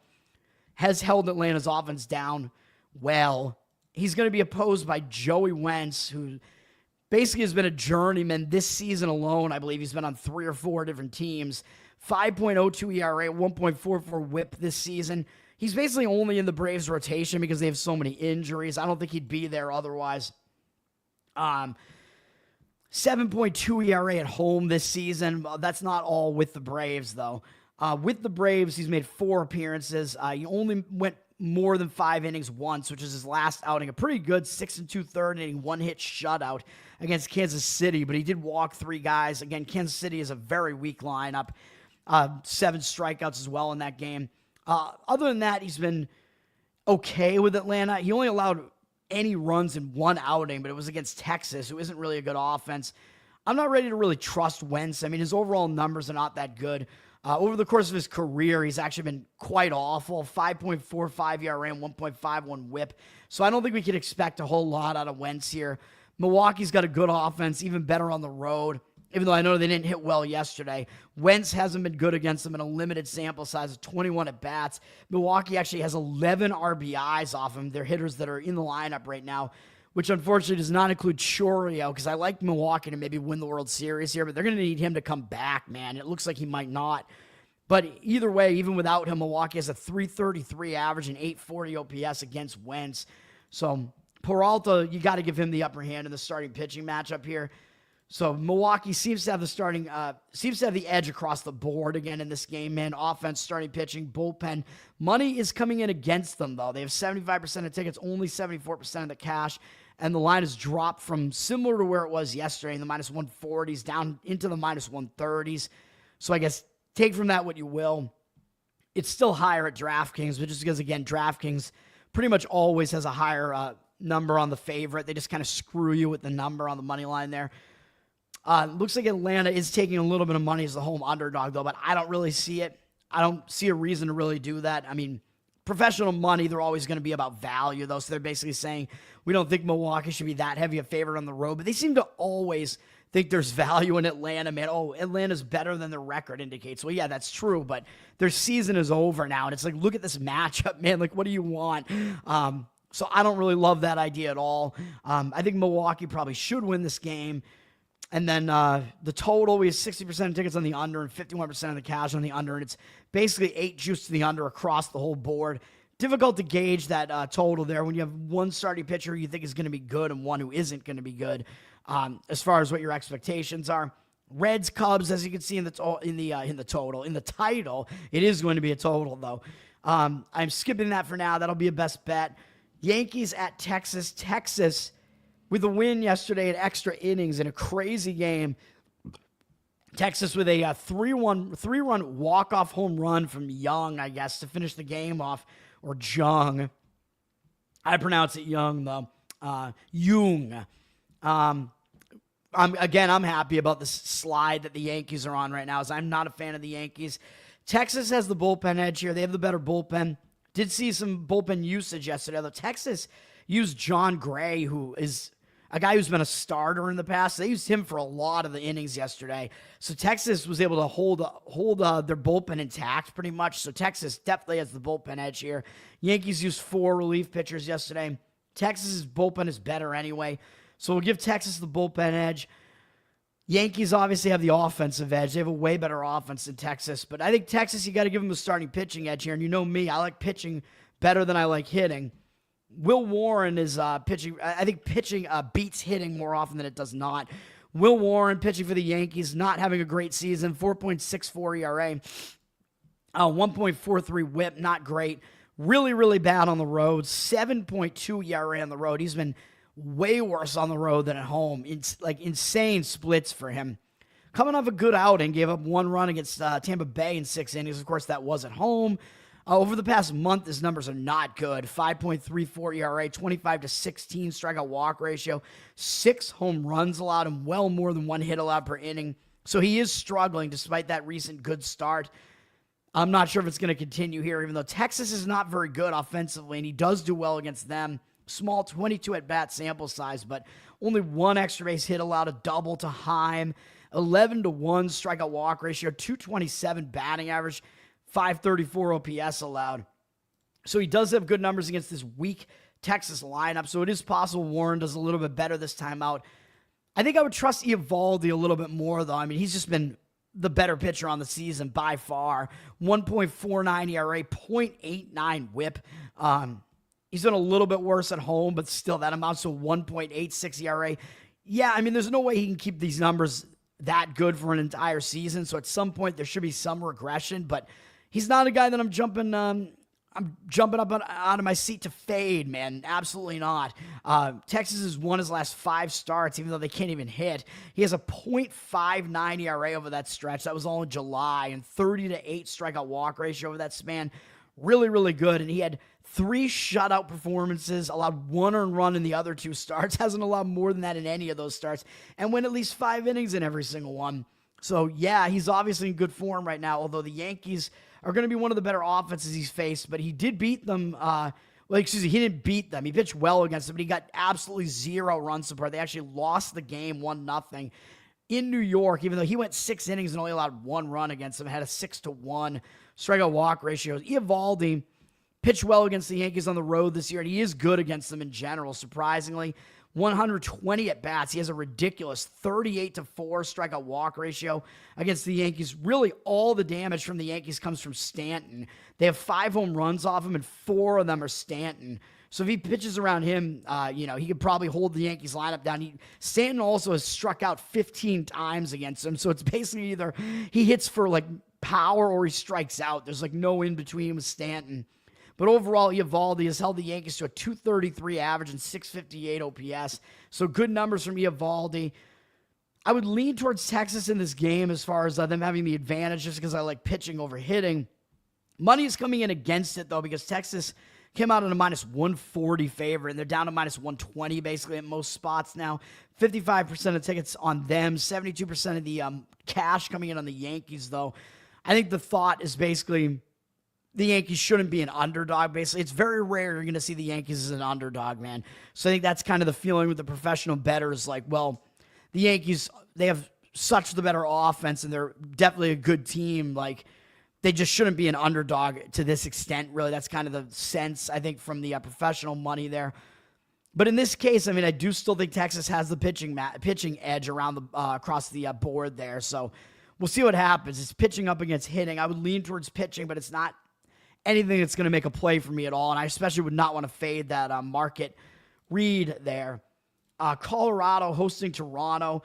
has held Atlanta's offense down well. He's going to be opposed by Joey Wentz, who basically has been a journeyman this season alone. I believe he's been on 3 or 4 different teams. 5.02 ERA, 1.44 whip this season. He's basically only in the Braves rotation because they have so many injuries. I don't think he'd be there otherwise. 7.2 ERA at home this season. That's not all with the Braves, though. With the Braves, he's made 4 appearances. He only went more than 5 innings once, which is his last outing. A pretty good 6 2/3 inning, 1-hit shutout against Kansas City, but he did walk 3 guys. Again, Kansas City is a very weak lineup. 7 strikeouts as well in that game. Other than that, he's been okay with Atlanta. He only allowed any runs in 1 outing, but it was against Texas, who isn't really a good offense. I'm not ready to really trust Wentz. I mean, his overall numbers are not that good. Over the course of his career, he's actually been quite awful. 5.45 ERA and 1.51 whip. So I don't think we can expect a whole lot out of Wentz here. Milwaukee's got a good offense, even better on the road. Even though I know they didn't hit well yesterday, Wentz hasn't been good against them in a limited sample size of 21 at-bats. Milwaukee actually has 11 RBIs off him. They're hitters that are in the lineup right now, which unfortunately does not include Chourio, because I like Milwaukee to maybe win the World Series here, but they're going to need him to come back, man. It looks like he might not. But either way, even without him, Milwaukee has a 333 average and 840 OPS against Wentz. So Peralta, you got to give him the upper hand in the starting pitching matchup here. So Milwaukee seems to have the edge across the board again in this game, man. Offense, starting pitching, bullpen. Money is coming in against them, though. They have 75% of tickets, only 74% of the cash. And the line has dropped from similar to where it was yesterday in the minus 140s down into the minus 130s. So I guess take from that what you will. It's still higher at DraftKings, but just because, again, DraftKings pretty much always has a higher number on the favorite. They just kind of screw you with the number on the money line there. Looks like Atlanta is taking a little bit of money as the home underdog, though, but I don't really see it. I don't see a reason to really do that. I mean, professional money, they're always going to be about value, though, so they're basically saying we don't think Milwaukee should be that heavy a favorite on the road, but they seem to always think there's value in Atlanta, man. Oh, Atlanta's better than their record indicates. Well, yeah, that's true, but their season is over now, and it's like, look at this matchup, man. Like, what do you want? So I don't really love that idea at all. I think Milwaukee probably should win this game. And then the total, we have 60% of tickets on the under and 51% of the cash on the under, and it's basically 8 juice to the under across the whole board. Difficult to gauge that total there when you have one starting pitcher you think is going to be good and one who isn't going to be good. As far as what your expectations are, Reds, Cubs, as you can see in the title, it is going to be a total though. I'm skipping that for now. That'll be a best bet. Yankees at Texas. Texas with a win yesterday at extra innings in a crazy game. Texas with a three-run walk-off home run from Young, I guess, to finish the game off, or Jung. I pronounce it Young, though. Jung. I'm happy about this slide that the Yankees are on right now, as I'm not a fan of the Yankees. Texas has the bullpen edge here. They have the better bullpen. Did see some bullpen usage yesterday, though. Texas used John Gray, who is a guy who's been a starter in the past. They used him for a lot of the innings yesterday. So Texas was able to hold their bullpen intact pretty much. So Texas definitely has the bullpen edge here. Yankees used 4 relief pitchers yesterday. Texas's bullpen is better anyway. So we'll give Texas the bullpen edge. Yankees obviously have the offensive edge. They have a way better offense than Texas. But I think Texas, you got to give them the starting pitching edge here. And you know me, I like pitching better than I like hitting. Will Warren is pitching. I think pitching beats hitting more often than it does not. Will Warren pitching for the Yankees, not having a great season. 4.64 ERA. 1.43 whip, not great. Really, really bad on the road. 7.2 ERA on the road. He's been way worse on the road than at home. It's like insane splits for him. Coming off a good outing, gave up 1 run against Tampa Bay in 6 innings. Of course, that was at home. Over the past month, his numbers are not good. 5.34 ERA, 25-16 strikeout walk ratio, 6 home runs allowed, and well more than 1 hit allowed per inning. So he is struggling despite that recent good start. I'm not sure if it's going to continue here, even though Texas is not very good offensively, and he does do well against them. Small 22 at-bat sample size, but only 1 extra base hit allowed, a double to Heim, 11-1 strikeout walk ratio, 227 batting average, 534 OPS allowed. So he does have good numbers against this weak Texas lineup, so it is possible Warren does a little bit better this time out. I think I would trust Eovaldi a little bit more, though. I mean, he's just been the better pitcher on the season by far. 1.49 ERA, 0.89 whip. He's done a little bit worse at home, but still that amounts to 1.86 ERA. Yeah, I mean, there's no way he can keep these numbers that good for an entire season, so at some point there should be some regression, but he's not a guy that I'm jumping up out of my seat to fade, man. Absolutely not. Texas has won his last 5 starts, even though they can't even hit. He has a .59 ERA over that stretch. That was all in July, and 30-8 strikeout walk ratio over that span. Really, really good. And he had 3 shutout performances, allowed 1 earned run in the other 2 starts, hasn't allowed more than that in any of those starts, and went at least 5 innings in every single one. So, yeah, he's obviously in good form right now, although the Yankees are going to be one of the better offenses he's faced, but he did beat them. He didn't beat them. He pitched well against them, but he got absolutely 0 run support. They actually lost the game 1-0 in New York, even though he went 6 innings and only allowed 1 run against them, had a 6-1 strikeout walk ratio. Eovaldi pitched well against the Yankees on the road this year, and he is good against them in general, surprisingly. 120 at-bats. He has a ridiculous 38-4 strikeout walk ratio against the Yankees. Really, all the damage from the Yankees comes from Stanton. They have 5 home runs off him, and 4 of them are Stanton. So if he pitches around him, he could probably hold the Yankees lineup down. Stanton also has struck out 15 times against him, so it's basically either he hits for, power or he strikes out. There's, no in-between with Stanton. But overall, Eovaldi has held the Yankees to a .233 average and .658 OPS. So good numbers from Eovaldi. I would lean towards Texas in this game as far as them having the advantage just because I like pitching over hitting. Money is coming in against it, though, because Texas came out on a minus 140 favorite, and they're down to minus 120 basically at most spots now. 55% of tickets on them, 72% of the cash coming in on the Yankees, though. I think the thought is basically the Yankees shouldn't be an underdog, basically. It's very rare you're going to see the Yankees as an underdog, man. So I think that's kind of the feeling with the professional bettors, like, well, the Yankees, they have such the better offense, and they're definitely a good team, like, they just shouldn't be an underdog to this extent, really. That's kind of the sense, I think, from the professional money there. But in this case, I mean, I do still think Texas has the pitching edge around the across the board there. So we'll see what happens. It's pitching up against hitting. I would lean towards pitching, but it's not anything that's going to make a play for me at all. And I especially would not want to fade that market read there. Colorado hosting Toronto.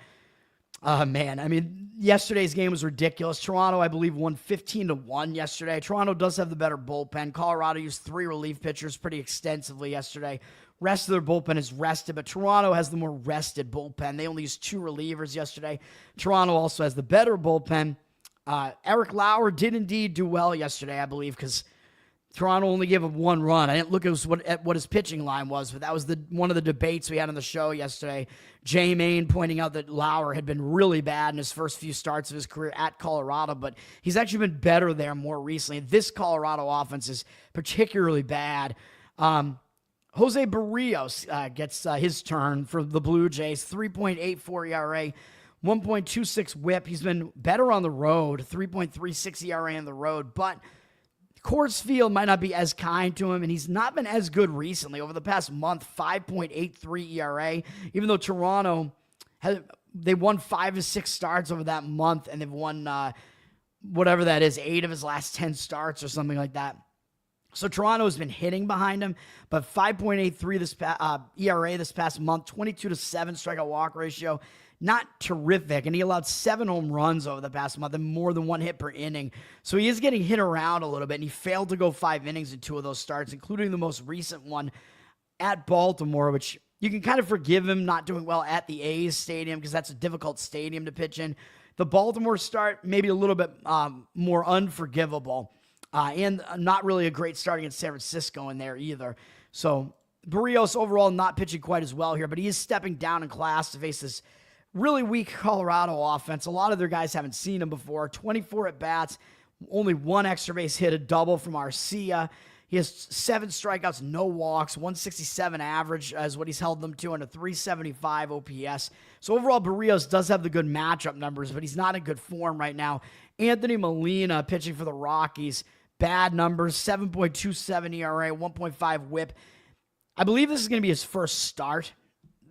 Man, I mean, yesterday's game was ridiculous. Toronto, I believe, won 15-1 yesterday. Toronto does have the better bullpen. Colorado used 3 relief pitchers pretty extensively yesterday. Rest of their bullpen is rested, but Toronto has the more rested bullpen. They only used 2 relievers yesterday. Toronto also has the better bullpen. Eric Lauer did indeed do well yesterday, I believe, because Toronto only gave up 1 run. I didn't look at what his pitching line was, but that was one of the debates we had on the show yesterday. Jay Main pointing out that Lauer had been really bad in his first few starts of his career at Colorado, but he's actually been better there more recently. This Colorado offense is particularly bad. Jose Barrios gets his turn for the Blue Jays, 3.84 ERA, 1.26 whip. He's been better on the road, 3.36 ERA on the road, but Coors Field might not be as kind to him, and he's not been as good recently. Over the past month, 5.83 ERA, even though Toronto, they won 5 of 6 starts over that month, and they've won whatever that is, 8 of his last 10 starts or something like that. So Toronto has been hitting behind him, but 5.83 ERA this past month, 22-7 strikeout walk ratio. Not terrific, and he allowed 7 home runs over the past month and more than 1 hit per inning. So he is getting hit around a little bit, and he failed to go 5 innings in 2 of those starts, including the most recent one at Baltimore, which you can kind of forgive him not doing well at the A's stadium because that's a difficult stadium to pitch in. The Baltimore start, maybe a little bit more unforgivable, and not really a great start against San Francisco in there either. So Barrios overall not pitching quite as well here, but he is stepping down in class to face this really weak Colorado offense. A lot of their guys haven't seen him before. 24 at-bats, only 1 extra base hit, a double from Arcia. He has 7 strikeouts, no walks, 167 average is what he's held them to, and a 375 OPS. So overall, Barrios does have the good matchup numbers, but he's not in good form right now. Anthony Molina pitching for the Rockies, bad numbers, 7.27 ERA, 1.5 whip. I believe this is going to be his first start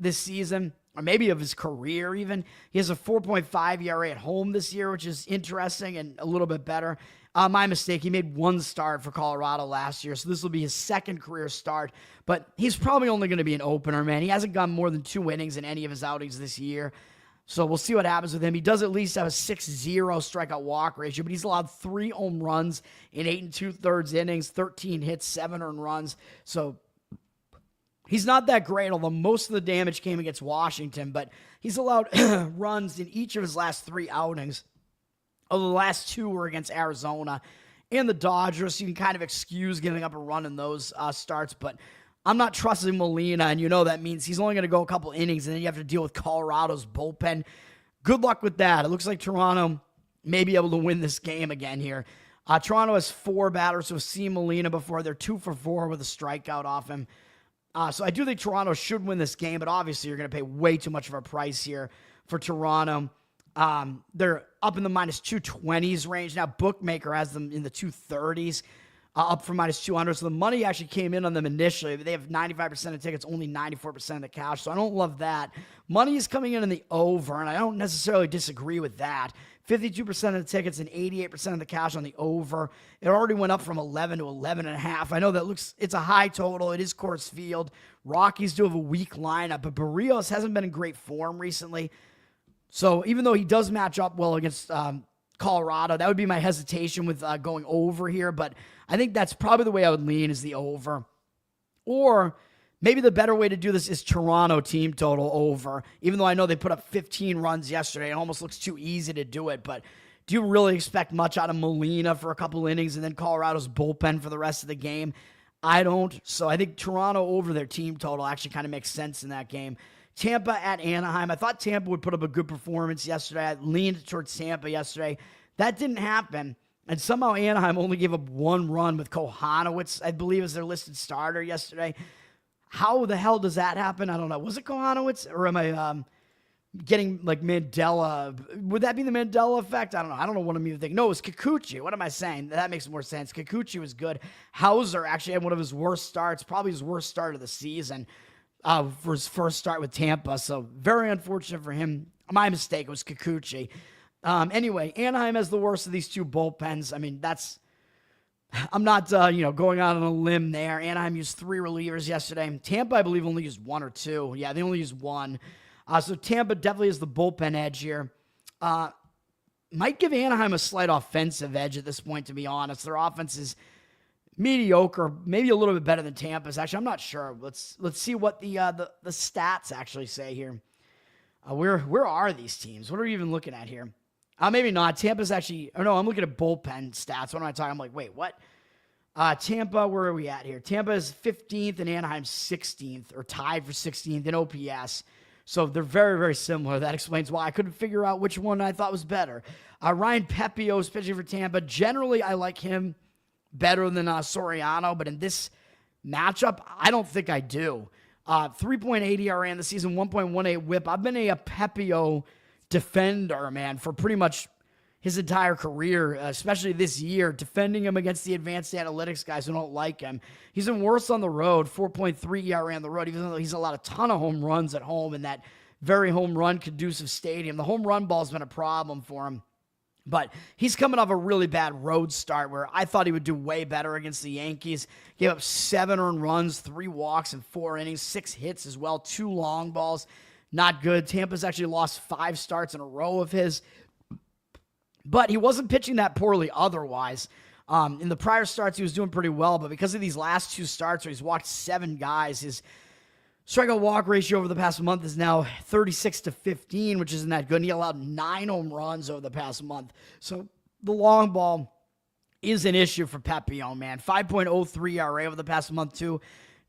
this season, or maybe of his career even. He has a 4.5 ERA at home this year, which is interesting and a little bit better. My mistake, he made 1 start for Colorado last year, so this will be his 2nd career start, but he's probably only going to be an opener, man. He hasn't gone more than 2 innings in any of his outings this year, so we'll see what happens with him. He does at least have a 6.0 strikeout walk ratio, but he's allowed 3 home runs in 8 2/3 innings, 13 hits, 7 earned runs, so he's not that great, although most of the damage came against Washington, but he's allowed runs in each of his last 3 outings. Although the last 2 were against Arizona and the Dodgers, so you can kind of excuse giving up a run in those starts, but I'm not trusting Molina, and you know that means he's only going to go a couple innings, and then you have to deal with Colorado's bullpen. Good luck with that. It looks like Toronto may be able to win this game again here. Toronto has 4 batters who have seen Molina before. They're 2 for 4 with a strikeout off him. So I do think Toronto should win this game, but obviously you're going to pay way too much of a price here for Toronto. They're up in the minus 220s range. Now, Bookmaker has them in the 230s, up from minus 200. So the money actually came in on them initially. They have 95% of tickets, only 94% of the cash. So I don't love that. Money is coming in the over, and I don't necessarily disagree with that. 52% of the tickets and 88% of the cash on the over. It already went up from 11 to 11.5. I know that it's a high total. It is Coors Field. Rockies do have a weak lineup, but Barrios hasn't been in great form recently. So even though he does match up well against Colorado, that would be my hesitation with going over here. But I think that's probably the way I would lean is the over. Or maybe the better way to do this is Toronto team total over, even though I know they put up 15 runs yesterday. It almost looks too easy to do it, but do you really expect much out of Molina for a couple innings and then Colorado's bullpen for the rest of the game? I don't. So I think Toronto over their team total actually kind of makes sense in that game. Tampa at Anaheim. I thought Tampa would put up a good performance yesterday. I leaned towards Tampa yesterday. That didn't happen. And somehow Anaheim only gave up 1 run with Kohanowitz, I believe, as their listed starter yesterday. How the hell does that happen? I don't know. Was it Kohanowitz, or am I getting like Mandela? Would that be the Mandela effect? I don't know. I don't know what I'm even thinking. No, it was Kikuchi. What am I saying? That makes more sense. Kikuchi was good. Hauser actually had one of his worst starts, probably his worst start of the season for his first start with Tampa. So very unfortunate for him. My mistake. It was Kikuchi. Anyway, Anaheim has the worst of these 2 bullpens. I mean, I'm not, going out on a limb there. Anaheim used 3 relievers yesterday. Tampa, I believe, only used 1 or 2. Yeah, they only used 1. So Tampa definitely has the bullpen edge here. Might give Anaheim a slight offensive edge at this point, to be honest. Their offense is mediocre, maybe a little bit better than Tampa's. Actually, I'm not sure. Let's see what the stats actually say here. Where are these teams? What are we even looking at here? Maybe not. Tampa's actually... Oh, no, I'm looking at bullpen stats. What am I talking? I'm like, wait, what? Tampa, where are we at here? Tampa is 15th and Anaheim's 16th, or tied for 16th in OPS. So they're very, very similar. That explains why I couldn't figure out which one I thought was better. Ryan Pepiot is pitching for Tampa. Generally, I like him better than Soriano, but in this matchup, I don't think I do. 3.8 ERA in the season, 1.18 whip. I've been a Pepiot defender, man, for pretty much his entire career, especially this year, defending him against the advanced analytics guys who don't like him. He's been worse on the road, 4.3 ERA on the road, even though he's allowed a ton of home runs at home in that very home run conducive stadium. The home run ball's been a problem for him. But he's coming off a really bad road start where I thought he would do way better against the Yankees. Gave up 7 earned runs, 3 walks in 4 innings, 6 hits as well, 2 long balls. Not good. Tampa's actually lost 5 starts in a row of his. But he wasn't pitching that poorly otherwise. In the prior starts, he was doing pretty well. But because of these last 2 starts where he's walked 7 guys, his strikeout walk ratio over the past month is now 36-15, which isn't that good. And he allowed 9 home runs over the past month. So the long ball is an issue for Pepiot, man. 5.03 ERA over the past month, too.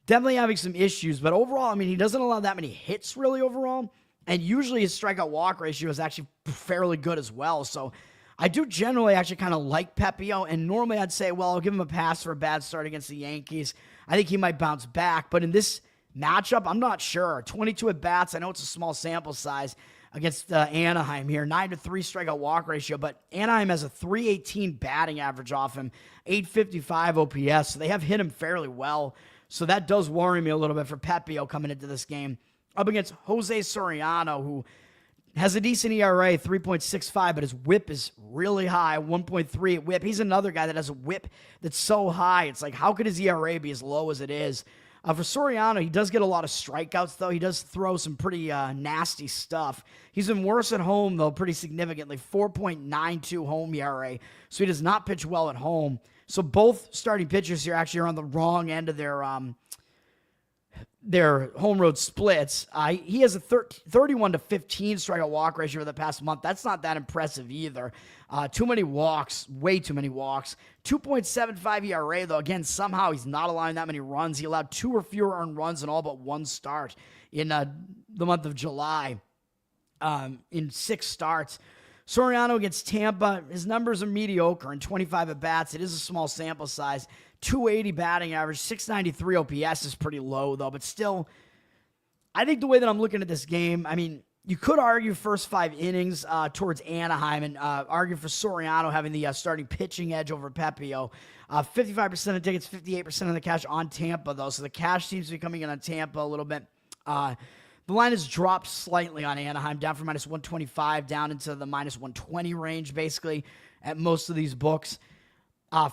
Definitely having some issues. But overall, I mean, he doesn't allow that many hits, really, overall. And usually his strikeout walk ratio is actually fairly good as well. So I do generally actually kind of like Pepiot. And normally I'd say, well, I'll give him a pass for a bad start against the Yankees. I think he might bounce back. But in this matchup, I'm not sure. 22 at-bats. I know it's a small sample size against Anaheim here. 9-3 strikeout walk ratio, but Anaheim has a 318 batting average off him, 855 OPS, so they have hit him fairly well. So that does worry me a little bit for Pepiot coming into this game. Up against Jose Soriano, who has a decent ERA, 3.65, but his whip is really high, 1.3 whip. He's another guy that has a whip that's so high. It's like, how could his ERA be as low as it is? For Soriano, he does get a lot of strikeouts, though. He does throw some pretty nasty stuff. He's been worse at home, though, pretty significantly. 4.92 home ERA, so he does not pitch well at home. So both starting pitchers here actually are on the wrong end of their home road splits. He has a 31-15 strikeout walk ratio over the past month. That's not that impressive either. Too many walks, way too many walks. 2.75 ERA, though. Again, somehow he's not allowing that many runs. He allowed 2 or fewer earned runs in all but 1 start in the month of July in 6 starts. Soriano against Tampa, his numbers are mediocre in 25 at-bats. It is a small sample size. 280 batting average, 693 OPS is pretty low, though. But still, I think the way that I'm looking at this game, I mean, you could argue first 5 innings towards Anaheim and argue for Soriano having the starting pitching edge over Pepiot. 55% of tickets, 58% of the cash on Tampa, though. So the cash seems to be coming in on Tampa a little bit. The line has dropped slightly on Anaheim, down from minus 125 down into the minus 120 range, basically, at most of these books.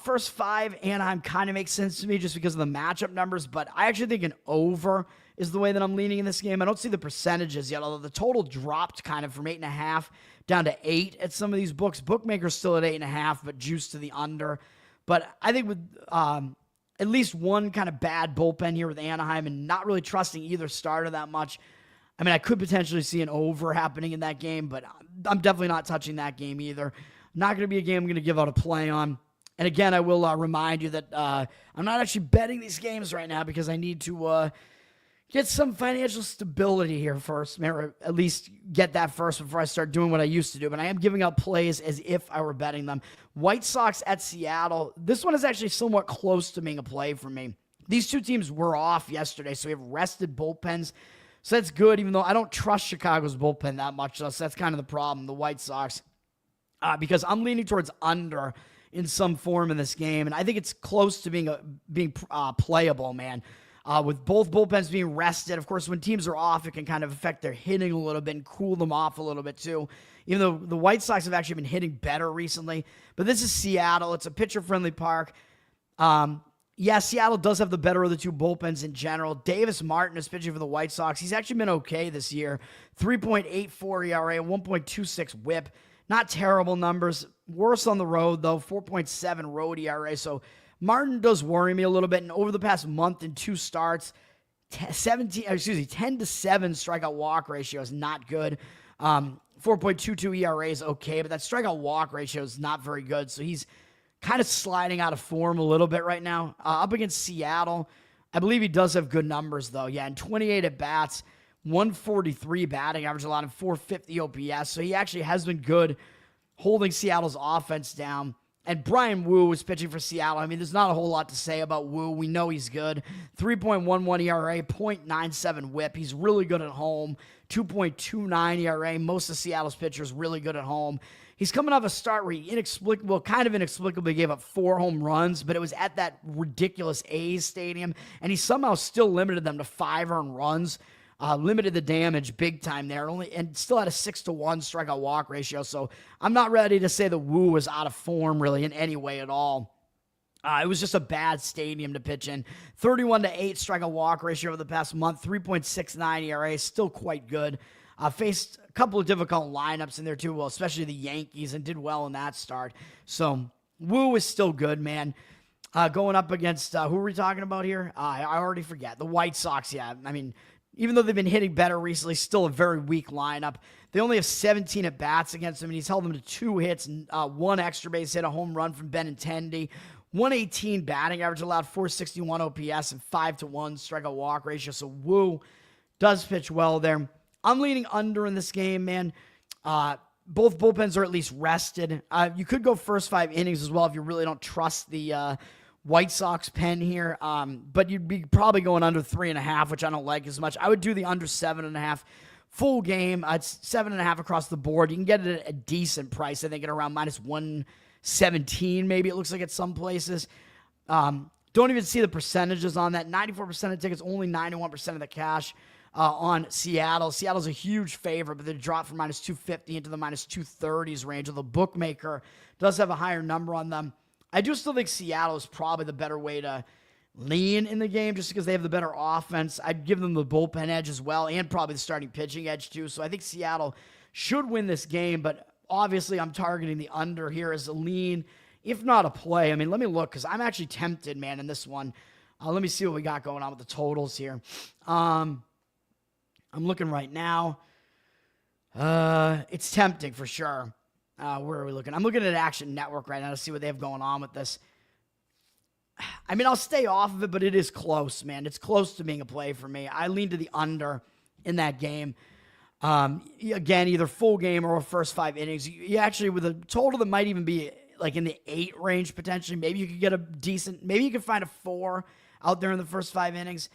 First 5, Anaheim kind of makes sense to me just because of the matchup numbers, but I actually think an over is the way that I'm leaning in this game. I don't see the percentages yet, although the total dropped kind of from 8.5 down to 8 at some of these books. Bookmakers still at 8.5, but juice to the under. But I think with at least one kind of bad bullpen here with Anaheim and not really trusting either starter that much. I mean, I could potentially see an over happening in that game, but I'm definitely not touching that game either. Not going to be a game I'm going to give out a play on. And again, I will remind you that I'm not actually betting these games right now because I need to get some financial stability here first, or at least get that first before I start doing what I used to do. But I am giving out plays as if I were betting them. White Sox at Seattle. This one is actually somewhat close to being a play for me. These two teams were off yesterday, so we have rested bullpens. So that's good, even though I don't trust Chicago's bullpen that much. So that's kind of the problem, the White Sox. Because I'm leaning towards under in some form in this game. And I think it's close to being playable, man. With both bullpens being rested. Of course, when teams are off, it can kind of affect their hitting a little bit and cool them off a little bit too. Even though the White Sox have actually been hitting better recently. But this is Seattle. It's a pitcher-friendly park. Yeah, Seattle does have the better of the two bullpens in general. Davis Martin is pitching for the White Sox. He's actually been okay this year. 3.84 ERA, 1.26 whip. Not terrible numbers. Worse on the road, though. 4.7 road ERA. So Martin does worry me a little bit. And over the past month and two starts, 10 to 7 strikeout walk ratio is not good. 4.22 ERA is okay, but that strikeout walk ratio is not very good. So he's kind of sliding out of form a little bit right now. Up against Seattle, I believe he does have good numbers, though. Yeah, and 28 at-bats, 143 batting average allowed, and 450 OPS. So he actually has been good holding Seattle's offense down. And Brian Wu is pitching for Seattle. I mean, there's not a whole lot to say about Wu. We know he's good. 3.11 ERA, 0.97 whip. He's really good at home. 2.29 ERA. Most of Seattle's pitchers really good at home. He's coming off a start where he kind of inexplicably gave up 4 home runs, but it was at that ridiculous A's stadium, and he somehow still limited them to 5 earned runs. Limited the damage big time there, and still had a 6-to-1 strikeout walk ratio. So I'm not ready to say that Wu was out of form really in any way at all. It was just a bad stadium to pitch in. 31-8 strikeout walk ratio over the past month. 3.69 ERA, still quite good. Faced a couple of difficult lineups in there too, well, especially the Yankees, and did well in that start. So Wu is still good, man. Going up against who are we talking about here? I already forget. The White Sox. Yeah, I mean, even though they've been hitting better recently, still a very weak lineup. They only have 17 at-bats against him, and he's held them to 2 hits, 1 extra base hit, a home run from Benintendi, 118 batting average allowed, 461 OPS, and 5-to-1 strikeout walk ratio. So Wu does pitch well there. I'm leaning under in this game, man. Both bullpens are at least rested. You could go first 5 innings as well if you really don't trust the White Sox pen here, but you'd be probably going under 3.5, which I don't like as much. I would do the under 7.5 full game. It's 7.5 across the board. You can get it at a decent price, I think, at around minus 117, maybe it looks like at some places. Don't even see the percentages on that. 94% of tickets, only 91% of the cash on Seattle. Seattle's a huge favorite, but they dropped from minus 250 into the minus 230s range. The bookmaker does have a higher number on them. I do still think Seattle is probably the better way to lean in the game just because they have the better offense. I'd give them the bullpen edge as well and probably the starting pitching edge too. So I think Seattle should win this game, but obviously I'm targeting the under here as a lean, if not a play. I mean, let me look because I'm actually tempted, man, in this one. Let me see what we got going on with the totals here. I'm looking right now. It's tempting for sure. Where are we looking? I'm looking at Action Network right now to see what they have going on with this. I mean, I'll stay off of it, but it is close, man. It's close to being a play for me. I lean to the under in that game. Again, either full game or first 5 innings. You actually, with a total that might even be like in the 8 range potentially, maybe you could get a decent, maybe you could find a 4 out there in the first 5 innings.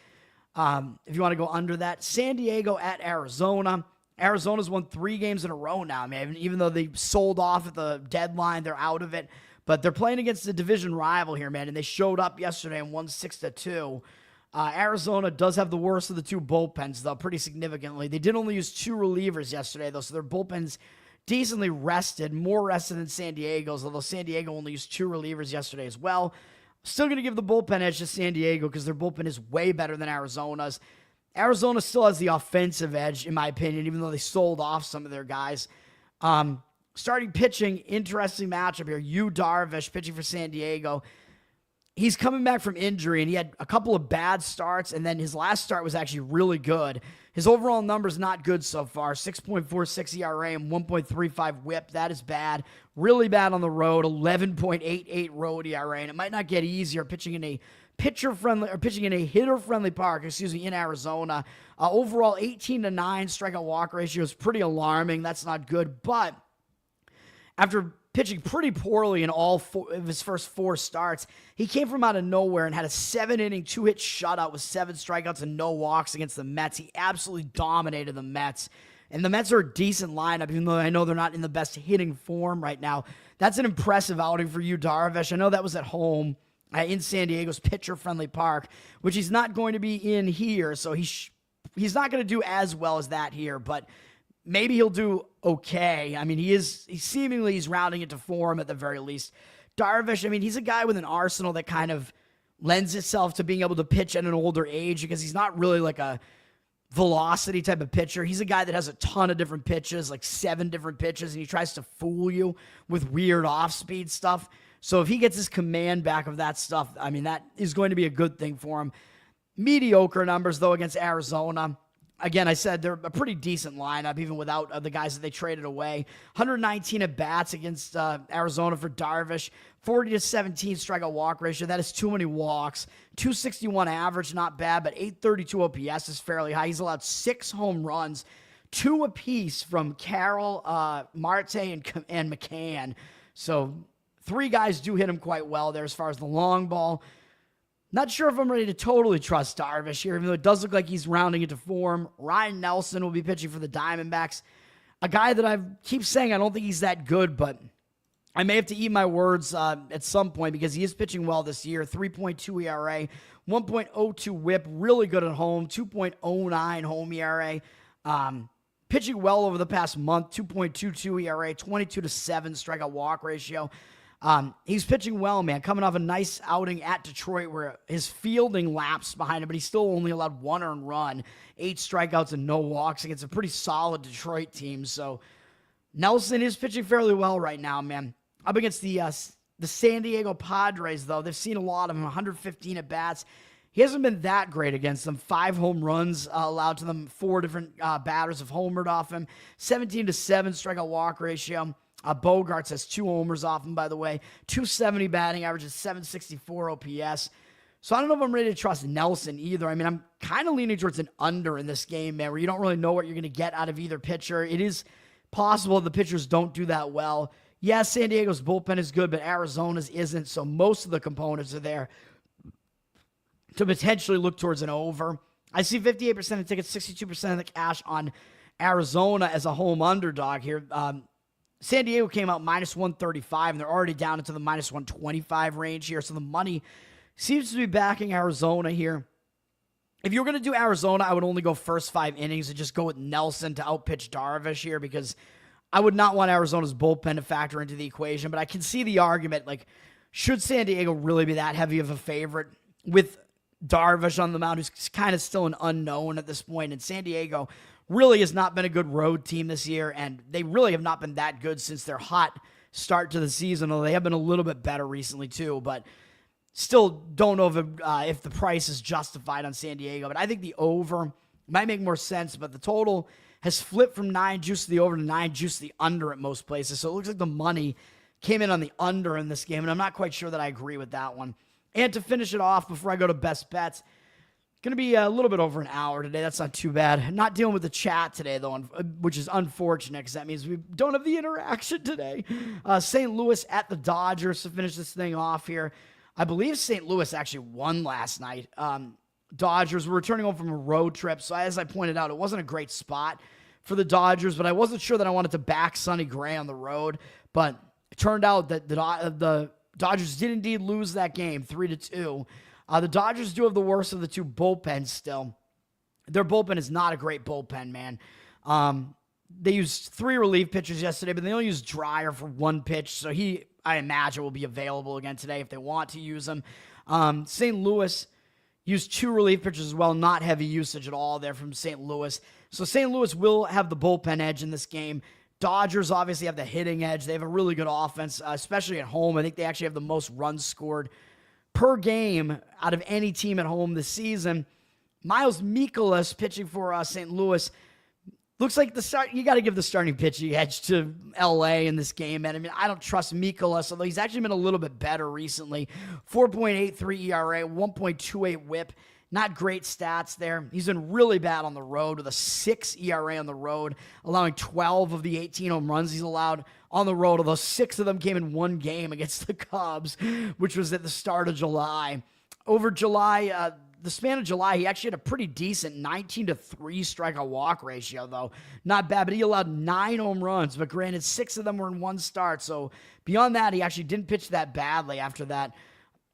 If you want to go under that. San Diego at Arizona. Arizona's won 3 games in a row now, man. Even though they sold off at the deadline, they're out of it. But they're playing against a division rival here, man, and they showed up yesterday and won 6-2. Arizona does have the worst of the 2 bullpens, though, pretty significantly. They did only use 2 relievers yesterday, though, so their bullpen's decently rested, more rested than San Diego's, although San Diego only used 2 relievers yesterday as well. Still going to give the bullpen edge to San Diego because their bullpen is way better than Arizona's. Arizona still has the offensive edge, in my opinion, even though they sold off some of their guys. Starting pitching, interesting matchup here. Yu Darvish pitching for San Diego. he's coming back from injury, and he had a couple of bad starts, and then his last start was actually really good. His overall number's not good so far. 6.46 ERA and 1.35 whip. That is bad. Really bad on the road. 11.88 road ERA, and it might not get easier pitching in a hitter-friendly park, in Arizona. Overall, 18-9 strikeout walk ratio is pretty alarming. That's not good, but after pitching pretty poorly in all four of his first four starts, he came from out of nowhere and had a 7-inning, 2-hit shutout with 7 strikeouts and no walks against the Mets. He absolutely dominated the Mets. And the Mets are a decent lineup, even though I know they're not in the best hitting form right now. That's an impressive outing for you, Darvish. I know that was at home in San Diego's pitcher-friendly park, which he's not going to be in here, so he's not going to do as well as that here, but maybe he'll do okay. I mean, he's rounding into form at the very least. Darvish, I mean, he's a guy with an arsenal that kind of lends itself to being able to pitch at an older age because he's not really like a velocity type of pitcher. He's a guy that has a ton of different pitches, like 7 different pitches, and he tries to fool you with weird off-speed stuff. So if he gets his command back of that stuff, I mean, that is going to be a good thing for him. Mediocre numbers, though, against Arizona. Again, I said they're a pretty decent lineup, even without the guys that they traded away. 119 at-bats against Arizona for Darvish. 40-17 strikeout walk ratio. That is too many walks. 261 average, not bad, but 832 OPS is fairly high. He's allowed 6 home runs, 2 apiece from Carroll, Marte, and McCann. So 3 guys do hit him quite well there as far as the long ball. Not sure if I'm ready to totally trust Darvish here, even though it does look like he's rounding into form. Ryan Nelson will be pitching for the Diamondbacks. A guy that I keep saying I don't think he's that good, but I may have to eat my words at some point because he is pitching well this year. 3.2 ERA, 1.02 whip, really good at home, 2.09 home ERA. Pitching well over the past month, 2.22 ERA, 22-7 strikeout walk ratio. He's pitching well, man, coming off a nice outing at Detroit where his fielding lapsed behind him, but he still only allowed 1 earned run, 8 strikeouts and no walks against a pretty solid Detroit team. So Nelson is pitching fairly well right now, man. Up against the San Diego Padres, though, they've seen a lot of him, 115 at-bats. He hasn't been that great against them. 5 home runs allowed to them. 4 different batters have homered off him. 17-7 strikeout walk ratio. Bogarts has 2 homers off him, by the way. 270 batting average is 764 OPS. So I don't know if I'm ready to trust Nelson either. I mean, I'm kind of leaning towards an under in this game, man, where you don't really know what you're going to get out of either pitcher. It is possible the pitchers don't do that well. Yes, San Diego's bullpen is good, but Arizona's isn't, so most of the components are there to potentially look towards an over. I see 58% of tickets, 62% of the cash on Arizona as a home underdog here. San Diego came out minus 135, and they're already down into the minus 125 range here. So the money seems to be backing Arizona here. If you're going to do Arizona, I would only go first 5 innings and just go with Nelson to outpitch Darvish here because I would not want Arizona's bullpen to factor into the equation. But I can see the argument, like, should San Diego really be that heavy of a favorite with Darvish on the mound, who's kind of still an unknown at this point, and San Diego really has not been a good road team this year, and they really have not been that good since their hot start to the season, although they have been a little bit better recently too, but still don't know if the price is justified on San Diego. But I think the over might make more sense, but the total has flipped from 9 juice to the over to 9 juice to the under at most places, so it looks like the money came in on the under in this game, and I'm not quite sure that I agree with that one. And to finish it off before I go to best bets, going to be a little bit over an hour today. That's not too bad. Not dealing with the chat today, though, which is unfortunate because that means we don't have the interaction today. St. Louis at the Dodgers to finish this thing off here. I believe St. Louis actually won last night. Dodgers were returning home from a road trip, so as I pointed out, it wasn't a great spot for the Dodgers, but I wasn't sure that I wanted to back Sonny Gray on the road. But it turned out that the Dodgers did indeed lose that game, 3-2. The Dodgers do have the worst of the 2 bullpens still. Their bullpen is not a great bullpen, man. They used 3 relief pitchers yesterday, but they only used Dreyer for 1 pitch, so I imagine, will be available again today if they want to use him. St. Louis used 2 relief pitchers as well, not heavy usage at all there from St. Louis. So St. Louis will have the bullpen edge in this game. Dodgers obviously have the hitting edge. They have a really good offense, especially at home. I think they actually have the most runs scored per game out of any team at home this season. Miles Mikolas pitching for St. Louis. Looks like you got to give the starting pitching edge to LA in this game, man. I mean, I don't trust Mikolas, although he's actually been a little bit better recently. 4.83 ERA, 1.28 whip. Not great stats there. He's been really bad on the road with a 6 ERA on the road, allowing 12 of the 18 home runs he's allowed on the road, although 6 of them came in one game against the Cubs, which was at the start of July. Over July, the span of July, he actually had a pretty decent 19-3 strikeout walk ratio, though. Not bad, but he allowed 9 home runs, but granted, 6 of them were in one start. So beyond that, he actually didn't pitch that badly after that,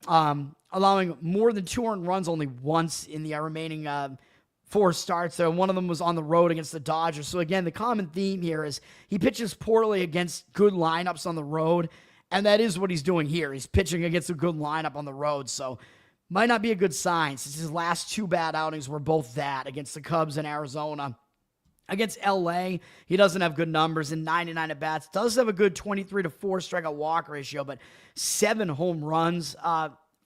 allowing more than 2 earned runs only once in the remaining 4 starts. So one of them was on the road against the Dodgers. So again, the common theme here is he pitches poorly against good lineups on the road, and that is what he's doing here. He's pitching against a good lineup on the road, so might not be a good sign since his last 2 bad outings were both that, against the Cubs and Arizona. Against LA, he doesn't have good numbers in 99 at-bats. Does have a good 23-4 strikeout walk ratio, but 7 home runs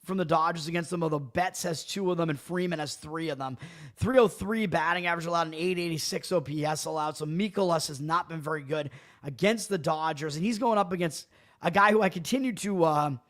from the Dodgers against them, although Betts has 2 of them and Freeman has 3 of them. 303 batting average allowed, an 886 OPS allowed, so Mikolas has not been very good against the Dodgers, and he's going up against a guy who I continue to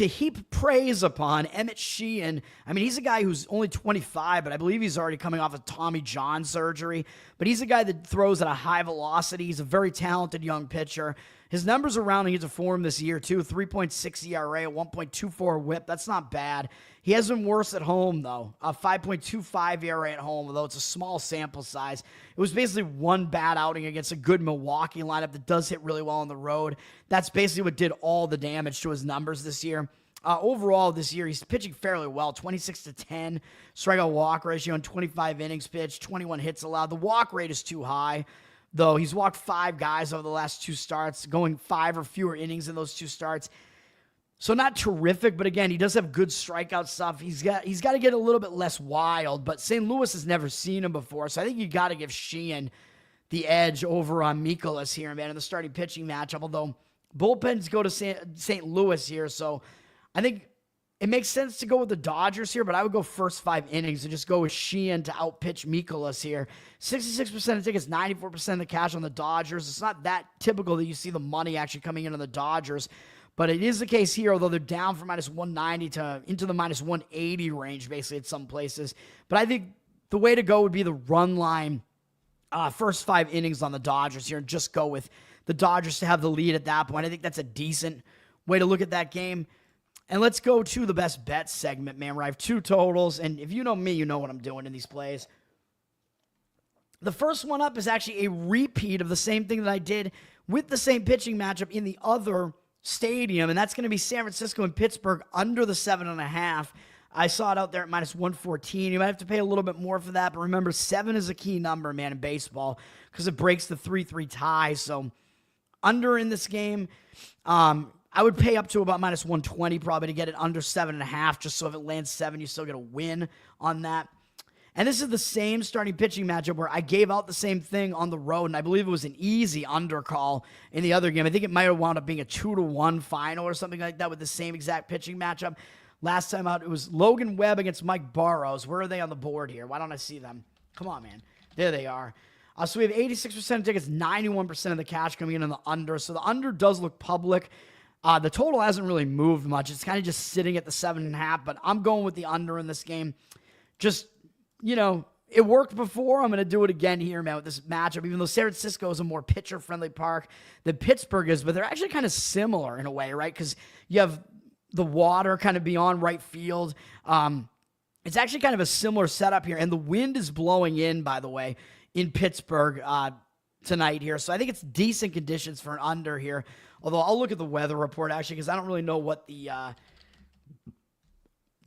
heap praise upon, Emmett Sheehan. I mean, he's a guy who's only 25, but I believe he's already coming off of Tommy John surgery. But he's a guy that throws at a high velocity. He's a very talented young pitcher. His numbers are rounding into form this year, too. 3.6 ERA, 1.24 whip. That's not bad. He has been worse at home, though. 5.25 ERA at home, although it's a small sample size. It was basically one bad outing against a good Milwaukee lineup that does hit really well on the road. That's basically what did all the damage to his numbers this year. Overall, this year, he's pitching fairly well. 26-10 strikeout walk ratio in 25 innings pitched, 21 hits allowed. The walk rate is too high, though. He's walked 5 guys over the last 2 starts, going 5 or fewer innings in those 2 starts. So not terrific, but again, he does have good strikeout stuff. He's got to get a little bit less wild, but St. Louis has never seen him before, so I think you got to give Sheehan the edge over on Mikolas here, man, in the starting pitching matchup, although bullpens go to St. Louis here, so I think it makes sense to go with the Dodgers here, but I would go first 5 innings and just go with Sheehan to outpitch Mikolas here. 66% of tickets, 94% of the cash on the Dodgers. It's not that typical that you see the money actually coming in on the Dodgers, but it is the case here, although they're down from -190 to into the -180 range, basically, at some places. But I think the way to go would be the run line first 5 innings on the Dodgers here and just go with the Dodgers to have the lead at that point. I think that's a decent way to look at that game. And let's go to the best bet segment, man, where I have 2 totals. And if you know me, you know what I'm doing in these plays. The first one up is actually a repeat of the same thing that I did with the same pitching matchup in the other stadium, and that's going to be San Francisco and Pittsburgh under the 7.5. I saw it out there at -114. You might have to pay a little bit more for that, but remember, 7 is a key number, man, in baseball because it breaks the 3-3 tie. So under in this game, I would pay up to about -120 probably to get it under 7.5, just so if it lands 7, you still get a win on that. And this is the same starting pitching matchup where I gave out the same thing on the road, and I believe it was an easy under call in the other game. I think it might have wound up being a 2-1 final or something like that with the same exact pitching matchup. Last time out, it was Logan Webb against Mike Burrows. Where are they on the board here? Why don't I see them? Come on, man. There they are. So we have 86% of tickets, 91% of the cash coming in on the under. So the under does look public. The total hasn't really moved much. It's kind of just sitting at the 7.5, but I'm going with the under in this game. Just, you know, it worked before. I'm going to do it again here, man, with this matchup, even though San Francisco is a more pitcher-friendly park than Pittsburgh is, but they're actually kind of similar in a way, right? Because you have the water kind of beyond right field. It's actually kind of a similar setup here, and the wind is blowing in, by the way, in Pittsburgh tonight here. So I think it's decent conditions for an under here, although I'll look at the weather report, actually, because I don't really know what the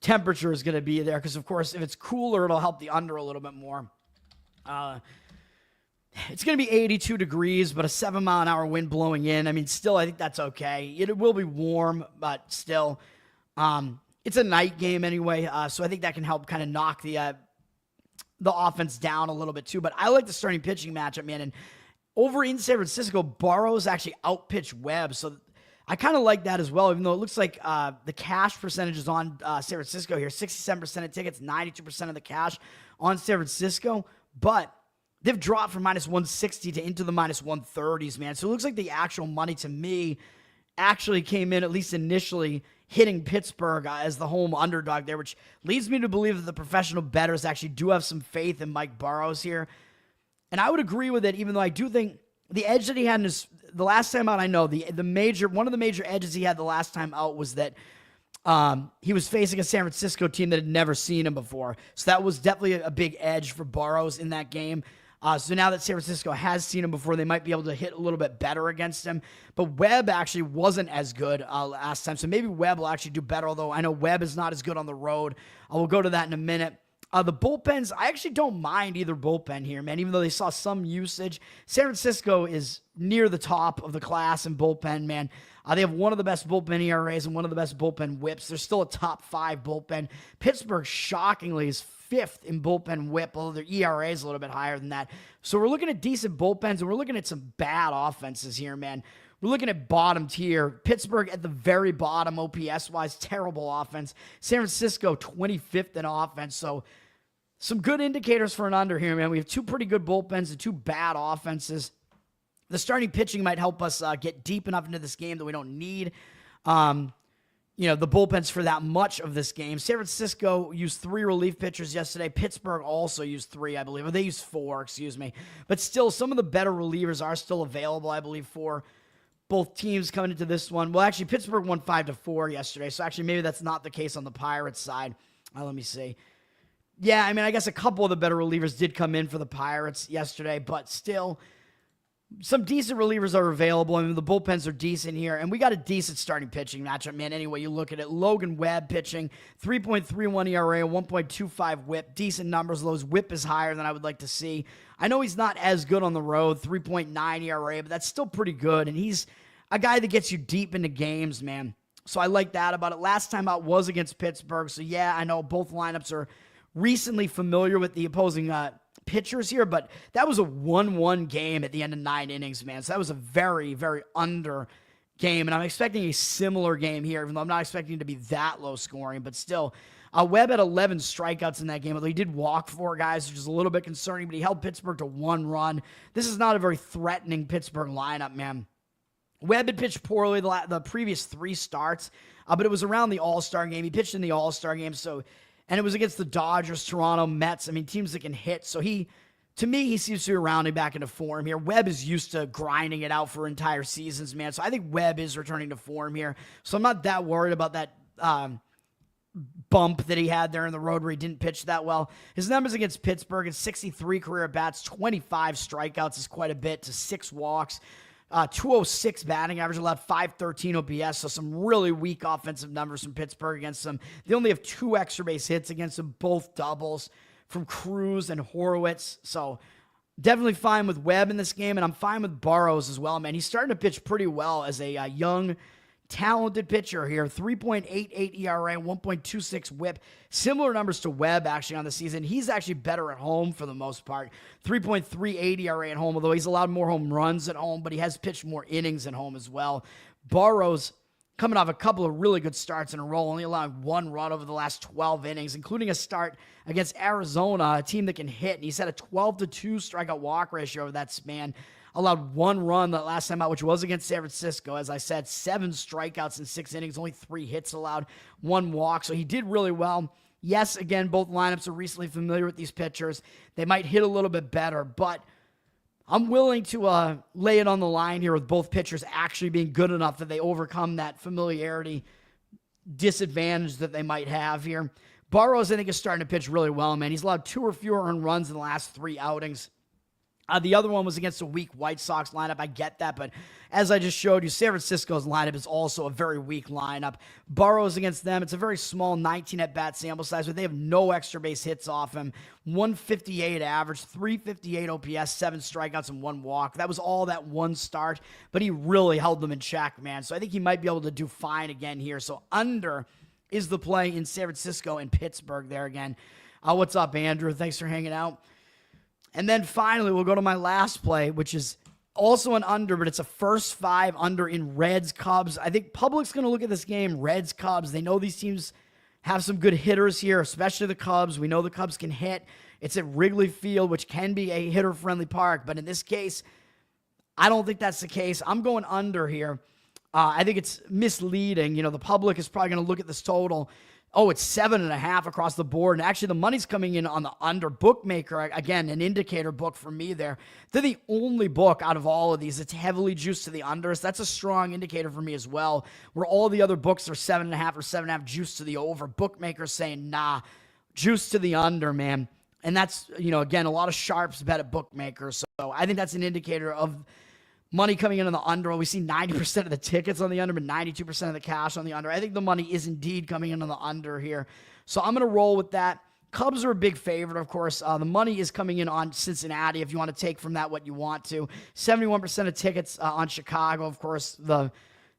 temperature is going to be there, because, of course, if it's cooler, it'll help the under a little bit more. It's going to be 82 degrees, but a 7-mile-an-hour wind blowing in. I mean, still, I think that's okay. It will be warm, but still, it's a night game anyway, so I think that can help kind of knock the offense down a little bit too. But I like the starting pitching matchup, man. And over in San Francisco, Burrows actually outpitched Webb, so I kind of like that as well, even though it looks like the cash percentage is on San Francisco here. 67% of tickets, 92% of the cash on San Francisco. But they've dropped from minus 160 to into the minus 130s, man. So it looks like the actual money to me actually came in, at least initially, hitting Pittsburgh as the home underdog there, which leads me to believe that the professional bettors actually do have some faith in Mike Burrows here. And I would agree with it, even though I do think the edge that he had in his, the last time out, I know one of the major edges he had the last time out was that he was facing a San Francisco team that had never seen him before. So that was definitely a big edge for Burrows in that game. So now that San Francisco has seen him before, they might be able to hit a little bit better against him. But Webb actually wasn't as good last time. So maybe Webb will actually do better, although I know Webb is not as good on the road. I will go to that in a minute. The bullpens, I actually don't mind either bullpen here, man, even though they saw some usage. San Francisco is near the top of the class in bullpen, man. They have one of the best bullpen ERAs and one of the best bullpen whips. They're still a top 5 bullpen. Pittsburgh, shockingly, is 5th in bullpen whip, although their ERA is a little bit higher than that. So we're looking at decent bullpens, and we're looking at some bad offenses here, man. We're looking at bottom tier. Pittsburgh at the very bottom, OPS-wise, terrible offense. San Francisco, 25th in offense. So some good indicators for an under here, man. We have 2 pretty good bullpens and 2 bad offenses. The starting pitching might help us get deep enough into this game that we don't need the bullpens for that much of this game. San Francisco used 3 relief pitchers yesterday. Pittsburgh also used 3, I believe. Or they used 4, excuse me. But still, some of the better relievers are still available, I believe, for both teams coming into this one. Well, actually, Pittsburgh won 5-4 yesterday. So actually, maybe that's not the case on the Pirates side. Let me see. Yeah, I mean, I guess a couple of the better relievers did come in for the Pirates yesterday, but still, some decent relievers are available. I mean, the bullpens are decent here, and we got a decent starting pitching matchup, man. Anyway, you look at it. Logan Webb pitching, 3.31 ERA, 1.25 whip. Decent numbers. Those whip is higher than I would like to see. I know he's not as good on the road, 3.9 ERA, but that's still pretty good, and he's a guy that gets you deep into games, man. So I like that about it. Last time out was against Pittsburgh, so yeah, I know both lineups are recently familiar with the opposing pitchers here, but that was a 1-1 game at the end of 9 innings, man. So that was a very, very under game, and I'm expecting a similar game here, even though I'm not expecting it to be that low scoring, but still. Webb had 11 strikeouts in that game, although he did walk 4 guys, which is a little bit concerning, but he held Pittsburgh to 1 run. This is not a very threatening Pittsburgh lineup, man. Webb had pitched poorly the previous 3 starts, but it was around the All-Star game. He pitched in the All-Star game, and it was against the Dodgers, Toronto, Mets. I mean, teams that can hit. So to me, he seems to be rounding back into form here. Webb is used to grinding it out for entire seasons, man. So I think Webb is returning to form here. So I'm not that worried about that bump that he had there in the road where he didn't pitch that well. His numbers against Pittsburgh is 63 career at-bats, 25 strikeouts is quite a bit to 6 walks. 206 batting average, allowed 513 OPS, so some really weak offensive numbers from Pittsburgh against them. They only have 2 extra base hits against them, both doubles from Cruz and Horwitz. So definitely fine with Webb in this game, and I'm fine with Burrows as well, man. He's starting to pitch pretty well as a young, talented pitcher here. 3.88 ERA, 1.26 whip. Similar numbers to Webb, actually, on the season. He's actually better at home for the most part. 3.38 ERA at home, although he's allowed more home runs at home, but he has pitched more innings at home as well. Burrows coming off a couple of really good starts in a row, only allowing 1 run over the last 12 innings, including a start against Arizona, a team that can hit, and he's had a 12-2 strikeout walk ratio over that span. Allowed 1 run that last time out, which was against San Francisco. As I said, 7 strikeouts in 6 innings, only 3 hits allowed, 1 walk. So he did really well. Yes, again, both lineups are recently familiar with these pitchers. They might hit a little bit better, but I'm willing to lay it on the line here with both pitchers actually being good enough that they overcome that familiarity disadvantage that they might have here. Burrows, I think, is starting to pitch really well, man. He's allowed 2 or fewer earned runs in the last 3 outings. The other one was against a weak White Sox lineup. I get that, but as I just showed you, San Francisco's lineup is also a very weak lineup. Burrows against them, it's a very small 19 at-bat sample size, but they have no extra base hits off him. 158 average, 358 OPS, 7 strikeouts, and 1 walk. That was all that 1 start, but he really held them in check, man. So I think he might be able to do fine again here. So under is the play in San Francisco and Pittsburgh there again. What's up, Andrew? Thanks for hanging out. And then finally, we'll go to my last play, which is Also an under, but it's a first 5 under in Reds Cubs. I think public's going to look at this game, Reds Cubs. They know these teams have some good hitters here, especially the Cubs. We know the Cubs can hit. It's at Wrigley Field, which can be a hitter-friendly park, but in this case, I don't think that's the case. I'm going under here. I think it's misleading. The public is probably going to look at this total. Oh, it's 7.5 across the board. And actually, the money's coming in on the under. Bookmaker, again, an indicator book for me there. They're the only book out of all of these that's heavily juiced to the unders. That's a strong indicator for me as well, where all the other books are 7.5 or 7.5 juiced to the over. Bookmakers saying, nah, juice to the under, man. And that's, again, a lot of sharps bet at bookmakers. So I think that's an indicator of money coming in on the under. We see 90% of the tickets on the under, but 92% of the cash on the under. I think the money is indeed coming in on the under here. So I'm going to roll with that. Cubs are a big favorite, of course. The money is coming in on Cincinnati if you want to take from that what you want to. 71% of tickets on Chicago. Of course, the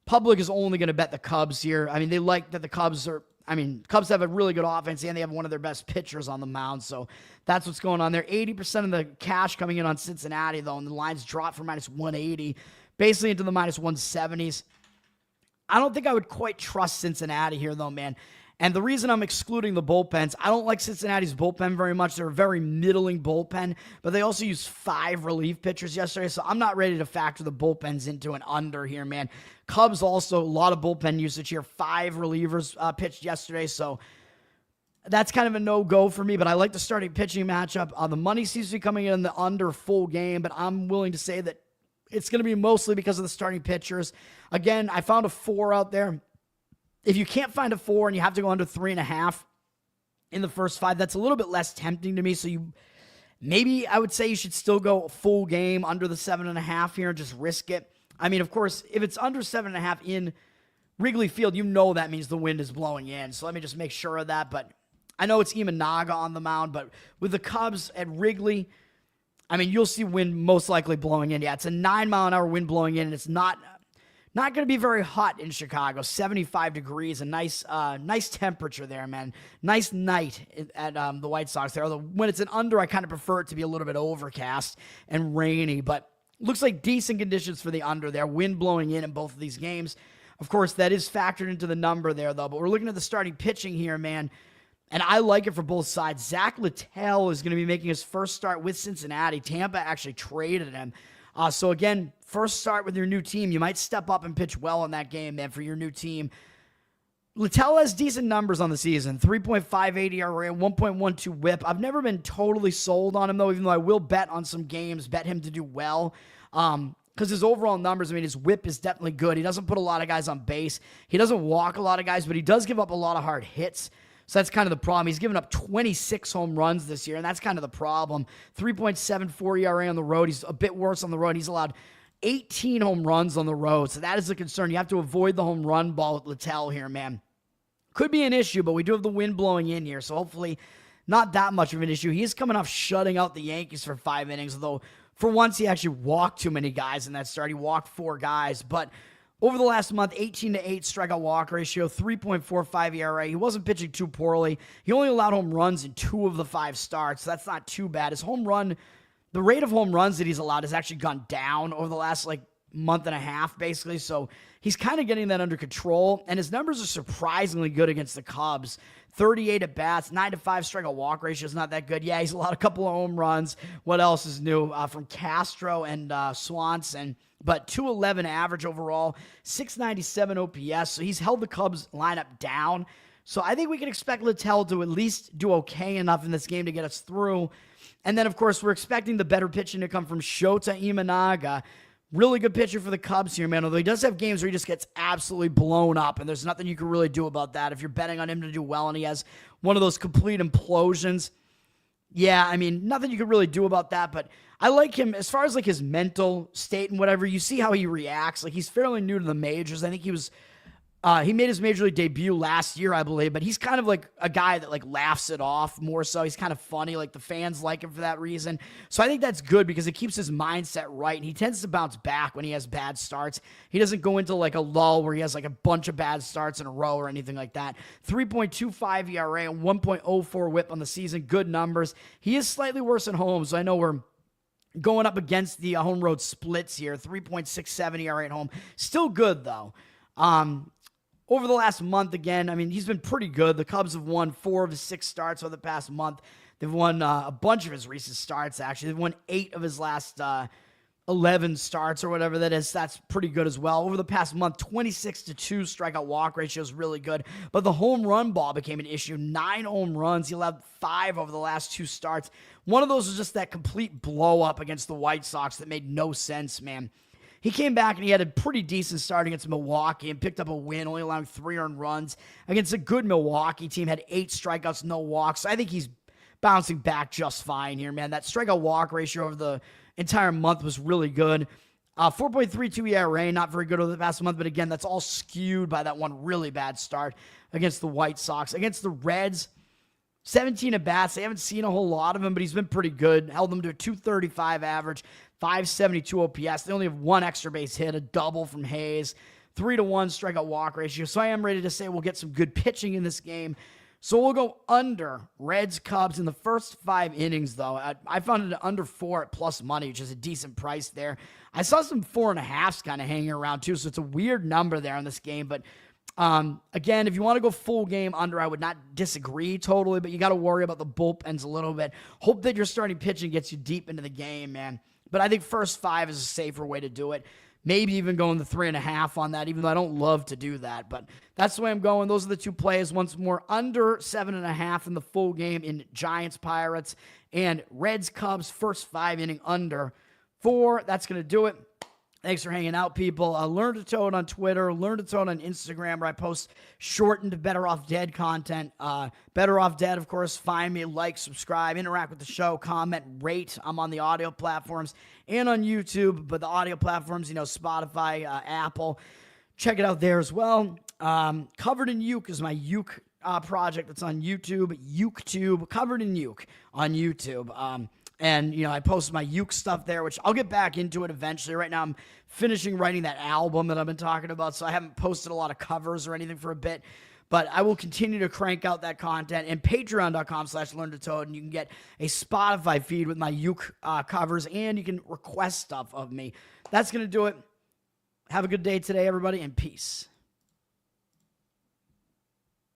public is only going to bet the Cubs here. I mean, they like that the Cubs have a really good offense, and they have one of their best pitchers on the mound, so that's what's going on there. 80% of the cash coming in on Cincinnati, though, and the lines drop from minus 180, basically into the minus 170s. I don't think I would quite trust Cincinnati here, though, man. And the reason I'm excluding the bullpens, I don't like Cincinnati's bullpen very much. They're a very middling bullpen, but they also used 5 relief pitchers yesterday, so I'm not ready to factor the bullpens into an under here, man. Cubs also, a lot of bullpen usage here. 5 relievers pitched yesterday, so that's kind of a no-go for me, but I like the starting pitching matchup. The money seems to be coming in the under full game, but I'm willing to say that it's going to be mostly because of the starting pitchers. Again, I found a 4 out there. If you can't find a 4 and you have to go under 3.5 in the first 5, that's a little bit less tempting to me. So maybe I would say you should still go full game under the 7.5 here and just risk it. I mean, of course, if it's under 7.5 in Wrigley Field, that means the wind is blowing in. So let me just make sure of that. But I know it's Imanaga on the mound, but with the Cubs at Wrigley, I mean, you'll see wind most likely blowing in. Yeah, it's a 9-mile-an-hour wind blowing in, and it's not going to be very hot in Chicago. 75 degrees, a nice temperature there, man. Nice night at the White Sox there. Although when it's an under, I kind of prefer it to be a little bit overcast and rainy, but looks like decent conditions for the under there. Wind blowing in both of these games. Of course, that is factored into the number there, though. But we're looking at the starting pitching here, man. And I like it for both sides. Zach Littell is going to be making his first start with Cincinnati. Tampa actually traded him. So again, first start with your new team. You might step up and pitch well in that game, man, for your new team. Littell has decent numbers on the season. 3.58 ERA, 1.12 whip. I've never been totally sold on him, though, even though I will bet on some games, bet him to do well. Because his overall numbers, his whip is definitely good. He doesn't put a lot of guys on base. He doesn't walk a lot of guys, but he does give up a lot of hard hits. So that's kind of the problem. He's given up 26 home runs this year, and that's kind of the problem. 3.74 ERA on the road. He's a bit worse on the road. He's allowed 18 home runs on the road, so that is a concern. You have to avoid the home run ball with Littell here, man. Could be an issue, but we do have the wind blowing in here, so hopefully not that much of an issue. He is coming off shutting out the Yankees for 5 innings, although for once he actually walked too many guys in that start. He walked 4 guys, but over the last month, 18-8 strikeout walk ratio, 3.45 ERA. He wasn't pitching too poorly. He only allowed home runs in 2 of the 5 starts, so that's not too bad. The rate of home runs that he's allowed has actually gone down over the last month and a half, basically. So he's kind of getting that under control, and his numbers are surprisingly good against the Cubs. 38 at bats, 9-5 strikeout walk ratio is not that good. Yeah, he's allowed a couple of home runs. What else is new? From Castro and Swanson. But 211 average overall, 697 OPS. So he's held the Cubs lineup down. So I think we can expect Littell to at least do okay enough in this game to get us through. And then, of course, we're expecting the better pitching to come from Shota Imanaga. Really good pitcher for the Cubs here, man. Although he does have games where he just gets absolutely blown up, and there's nothing you can really do about that. If you're betting on him to do well and he has one of those complete implosions, yeah, nothing you can really do about that. But I like him as far as his mental state and whatever. You see how he reacts. He's fairly new to the majors. I think he made his major league debut last year, I believe, but he's kind of a guy that laughs it off more so. He's kind of funny. The fans like him for that reason. So I think that's good because it keeps his mindset right, and he tends to bounce back when he has bad starts. He doesn't go into a lull where he has a bunch of bad starts in a row or anything like that. 3.25 ERA and 1.04 whip on the season. Good numbers. He is slightly worse at home, so I know we're going up against the home road splits here. 3.67 ERA at home. Still good, though. Over the last month, again, I mean, he's been pretty good. The Cubs have won 4 of his 6 starts over the past month. They've won a bunch of his recent starts, actually. They've won 8 of his last 11 starts or whatever that is. That's pretty good as well. Over the past month, 26-2 strikeout walk ratio is really good. But the home run ball became an issue. 9 home runs. He allowed 5 over the last 2 starts. One of those was just that complete blow up against the White Sox that made no sense, man. He came back and he had a pretty decent start against Milwaukee and picked up a win, only allowing 3 earned runs against a good Milwaukee team. Had 8 strikeouts, no walks. So I think he's bouncing back just fine here, man. That strikeout walk ratio over the entire month was really good. 4.32 ERA, not very good over the past month, but again, that's all skewed by that one really bad start against the White Sox. Against the Reds, 17 at-bats. They haven't seen a whole lot of him, but he's been pretty good. Held them to a 235 average, 572 OPS. They only have 1 extra base hit, a double from Hayes, 3-1 strikeout walk ratio. So I am ready to say we'll get some good pitching in this game. So we'll go under Reds, Cubs in the first 5 innings, though. I found it under 4 at plus money, which is a decent price there. I saw some 4.5s kind of hanging around, too, so it's a weird number there in this game. But, again, if you want to go full game under, I would not disagree totally, but you got to worry about the bullpens a little bit. Hope that your starting pitching gets you deep into the game, man. But I think first 5 is a safer way to do it. Maybe even going the 3.5 on that, even though I don't love to do that. But that's the way I'm going. Those are the 2 plays. Once more, under 7.5 in the full game in Giants-Pirates. And Reds-Cubs, first 5 inning under 4. That's going to do it. Thanks for hanging out, people. Learn to Toad on Twitter. Learn to Toad on Instagram, where I post shortened Bettor Off Dead content. Bettor Off Dead, of course. Find me, like, subscribe, interact with the show, comment, rate. I'm on the audio platforms and on YouTube, but the audio platforms, Spotify, Apple. Check it out there as well. Covered in Uke is my Uke project that's on YouTube. UkeTube, Covered in Uke on YouTube. And, I post my Uke stuff there, which I'll get back into it eventually. Right now, I'm finishing writing that album that I've been talking about, so I haven't posted a lot of covers or anything for a bit. But I will continue to crank out that content. And patreon.com/LearnToToad, and you can get a Spotify feed with my Uke covers, and you can request stuff of me. That's going to do it. Have a good day today, everybody, and peace.